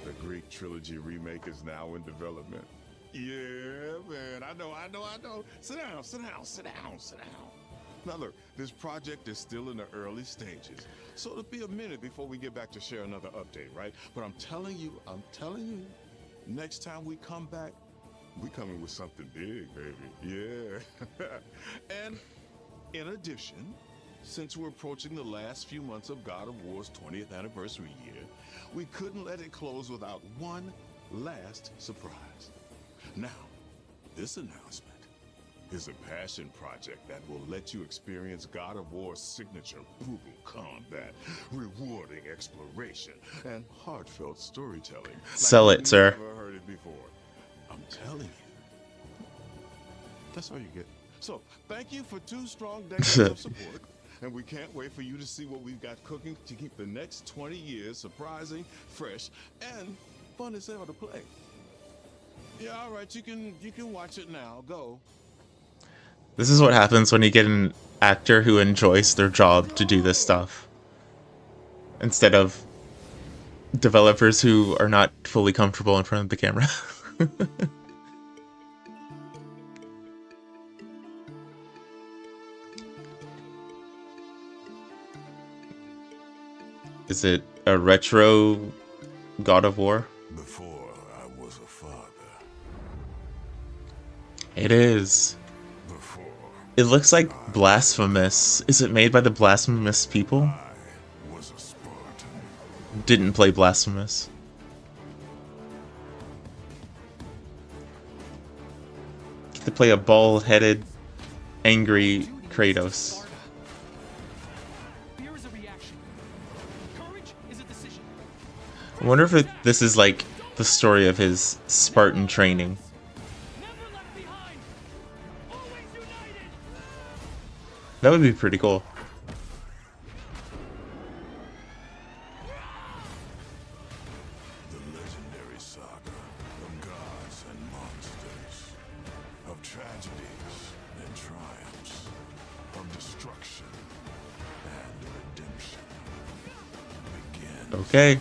The Greek trilogy remake is now in development. Yeah, man, I know. Sit down. Now look, this project is still in the early stages, so it'll be a minute before we get back to share another update, right? But I'm telling you, next time we come back, we coming with something big, baby. Yeah. And in addition, since we're approaching the last few months of God of War's 20th anniversary year, we couldn't let it close without one last surprise. Now, this announcement is a passion project that will let you experience God of War's signature brutal combat, rewarding exploration, and heartfelt storytelling. Sell it, sir. I've never heard it before. I'm telling you. That's all you get. So, thank you for 2 strong decades of support, and we can't wait for you to see what we've got cooking to keep the next 20 years surprising, fresh, and fun as hell to play. Yeah, all right, you can watch it now. Go. This is what happens when you get an actor who enjoys their job to do this stuff, instead of developers who are not fully comfortable in front of the camera. Is it a retro God of War? Before I was a father. It is. It looks like Blasphemous. Is it made by the Blasphemous people? Was a Spartan. Didn't play Blasphemous. To play a bald-headed, angry Kratos. I wonder if this is like the story of his Spartan training. That would be pretty cool. Okay.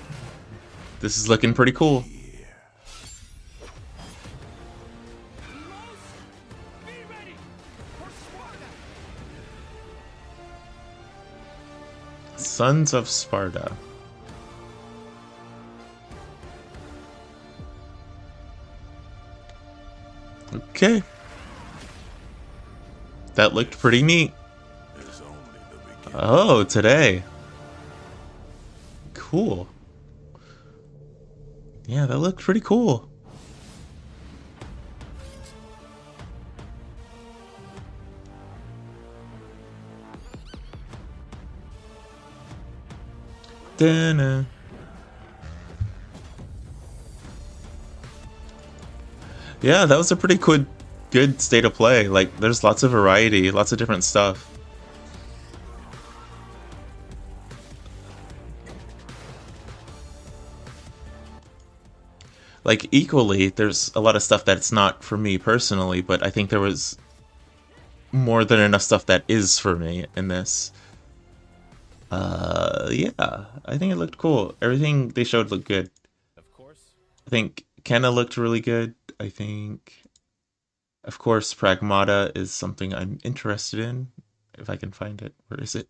This is looking pretty cool. Sons of Sparta. Okay. That looked pretty neat. Oh, today. Cool. Yeah, that looked pretty cool. Dun-na. Yeah, that was a pretty good state of play. Like, there's lots of variety, lots of different stuff. Like, equally, there's a lot of stuff that's not for me personally, but I think there was more than enough stuff that is for me in this. Yeah, I think it looked cool. Everything they showed looked good. Of course. I think Kenna looked really good. I think, of course, Pragmata is something I'm interested in. If I can find it. Where is it?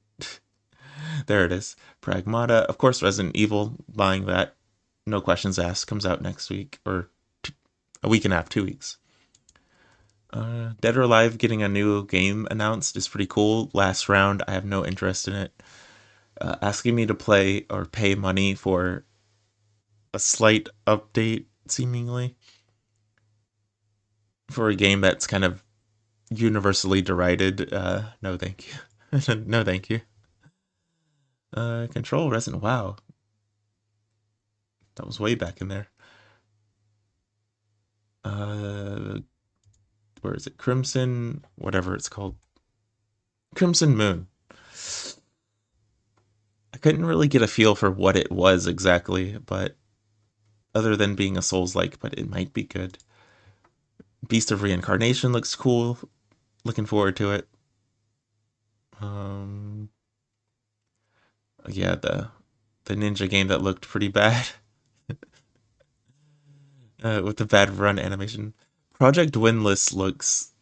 There it is. Pragmata. Of course, Resident Evil, buying that. No questions asked. Comes out next week. Or a week and a half, 2 weeks. Dead or Alive getting a new game announced is pretty cool. Last round, I have no interest in it. Asking me to play or pay money for a slight update, seemingly, for a game that's kind of universally derided. No, thank you. No, thank you. Control Resident. Wow, that was way back in there. Where is it? Crimson, whatever it's called. Crimson Moon. I couldn't really get a feel for what it was exactly, but other than being a Souls-like, but it might be good. Beast of Reincarnation looks cool. Looking forward to it. Yeah, the ninja game that looked pretty bad. With the bad run animation. Project Windless looks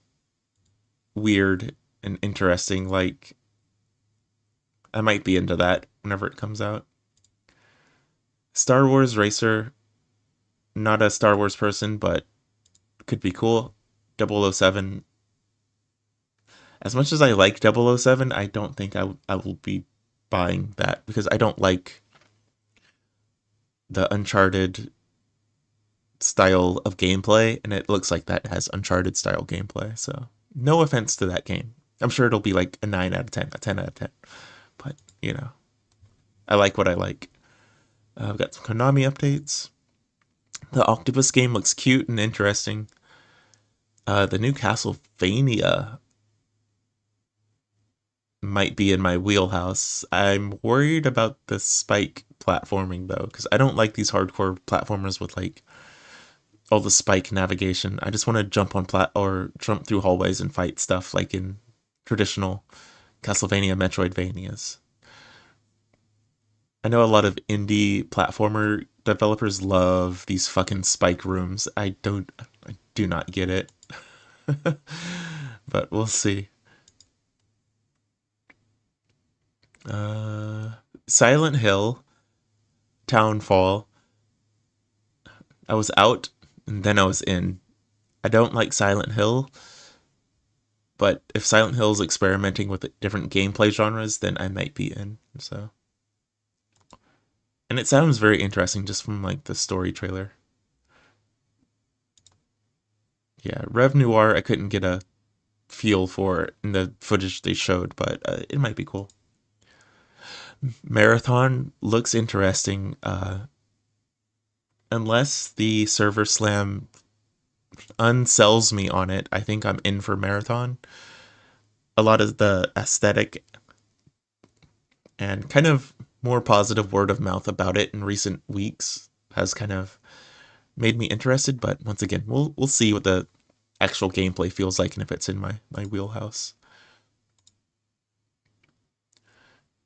weird and interesting. Like, I might be into that whenever it comes out. Star Wars Racer. Not a Star Wars person, but could be cool. 007. As much as I like 007, I don't think I will be buying that because I don't like the Uncharted style of gameplay, and it looks like that has Uncharted style gameplay. So, no offense to that game. I'm sure it'll be like a 9 out of 10, a 10 out of 10. But, I like what I like. I've got some Konami updates. The Octopus game looks cute and interesting. The new Castlevania might be in my wheelhouse. I'm worried about the spike platforming though, because I don't like these hardcore platformers with like all the spike navigation. I just want to jump on or jump through hallways and fight stuff like in traditional Castlevania Metroidvanias. I know a lot of indie platformer developers love these fucking spike rooms. I do not get it. But we'll see. Silent Hill, Townfall. I was out and then I was in. I don't like Silent Hill, but if Silent Hill is experimenting with different gameplay genres, then I might be in. So, and it sounds very interesting just from like the story trailer. Yeah, Rev Noir, I couldn't get a feel for in the footage they showed, but it might be cool. Marathon looks interesting. Unless the server slam unsells me on it, I think I'm in for Marathon. A lot of the aesthetic and kind of more positive word of mouth about it in recent weeks has kind of made me interested, but once again, we'll see what the actual gameplay feels like and if it's in my wheelhouse.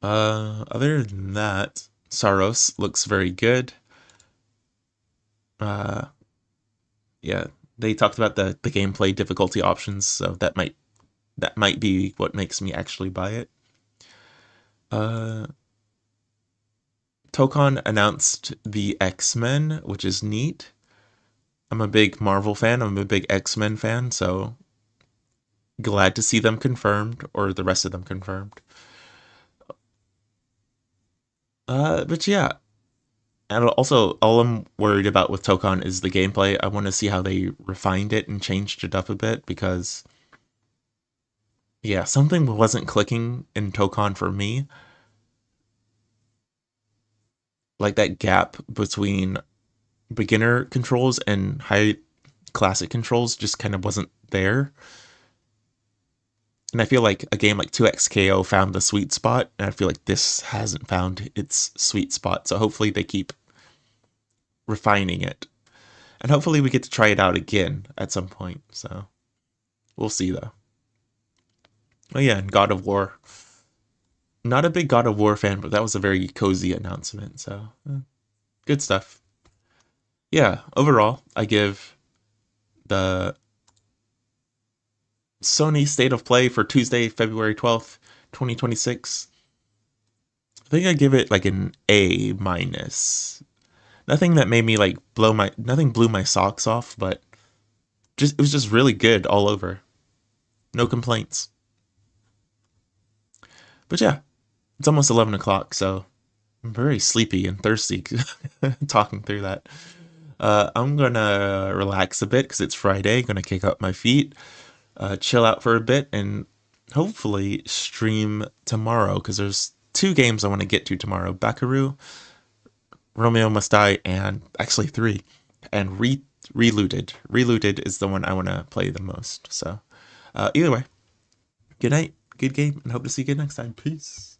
Other than that, Saros looks very good. Uh, yeah, they talked about the gameplay difficulty options, so that might be what makes me actually buy it. Uh, Tokon announced the X-Men, which is neat. I'm a big Marvel fan. I'm a big X-Men fan, so glad to see them confirmed, or the rest of them confirmed. But yeah, and also all I'm worried about with Tokon is the gameplay. I want to see how they refined it and changed it up a bit because yeah, something wasn't clicking in Tokon for me. Like that gap between beginner controls and high classic controls just kind of wasn't there. And I feel like a game like 2XKO found the sweet spot, and I feel like this hasn't found its sweet spot. So hopefully they keep refining it. And hopefully we get to try it out again at some point. So we'll see though. Oh yeah, and God of War. Not a big God of War fan, but that was a very cozy announcement. So good stuff. Yeah, overall, I give the Sony State of Play for Tuesday, February 12th, 2026. I think I give it like an A minus. Nothing that made me like nothing blew my socks off, but just it was just really good all over. No complaints. But yeah, it's almost 11 o'clock, so I'm very sleepy and thirsty talking through that. I'm gonna relax a bit because it's Friday. Gonna kick up my feet, chill out for a bit, and hopefully stream tomorrow because there's two games I want to get to tomorrow: Bakaru, Romeo Must Die, and actually three, and Reloaded. Reloaded is the one I want to play the most. So, either way, good night, good game, and hope to see you again next time. Peace.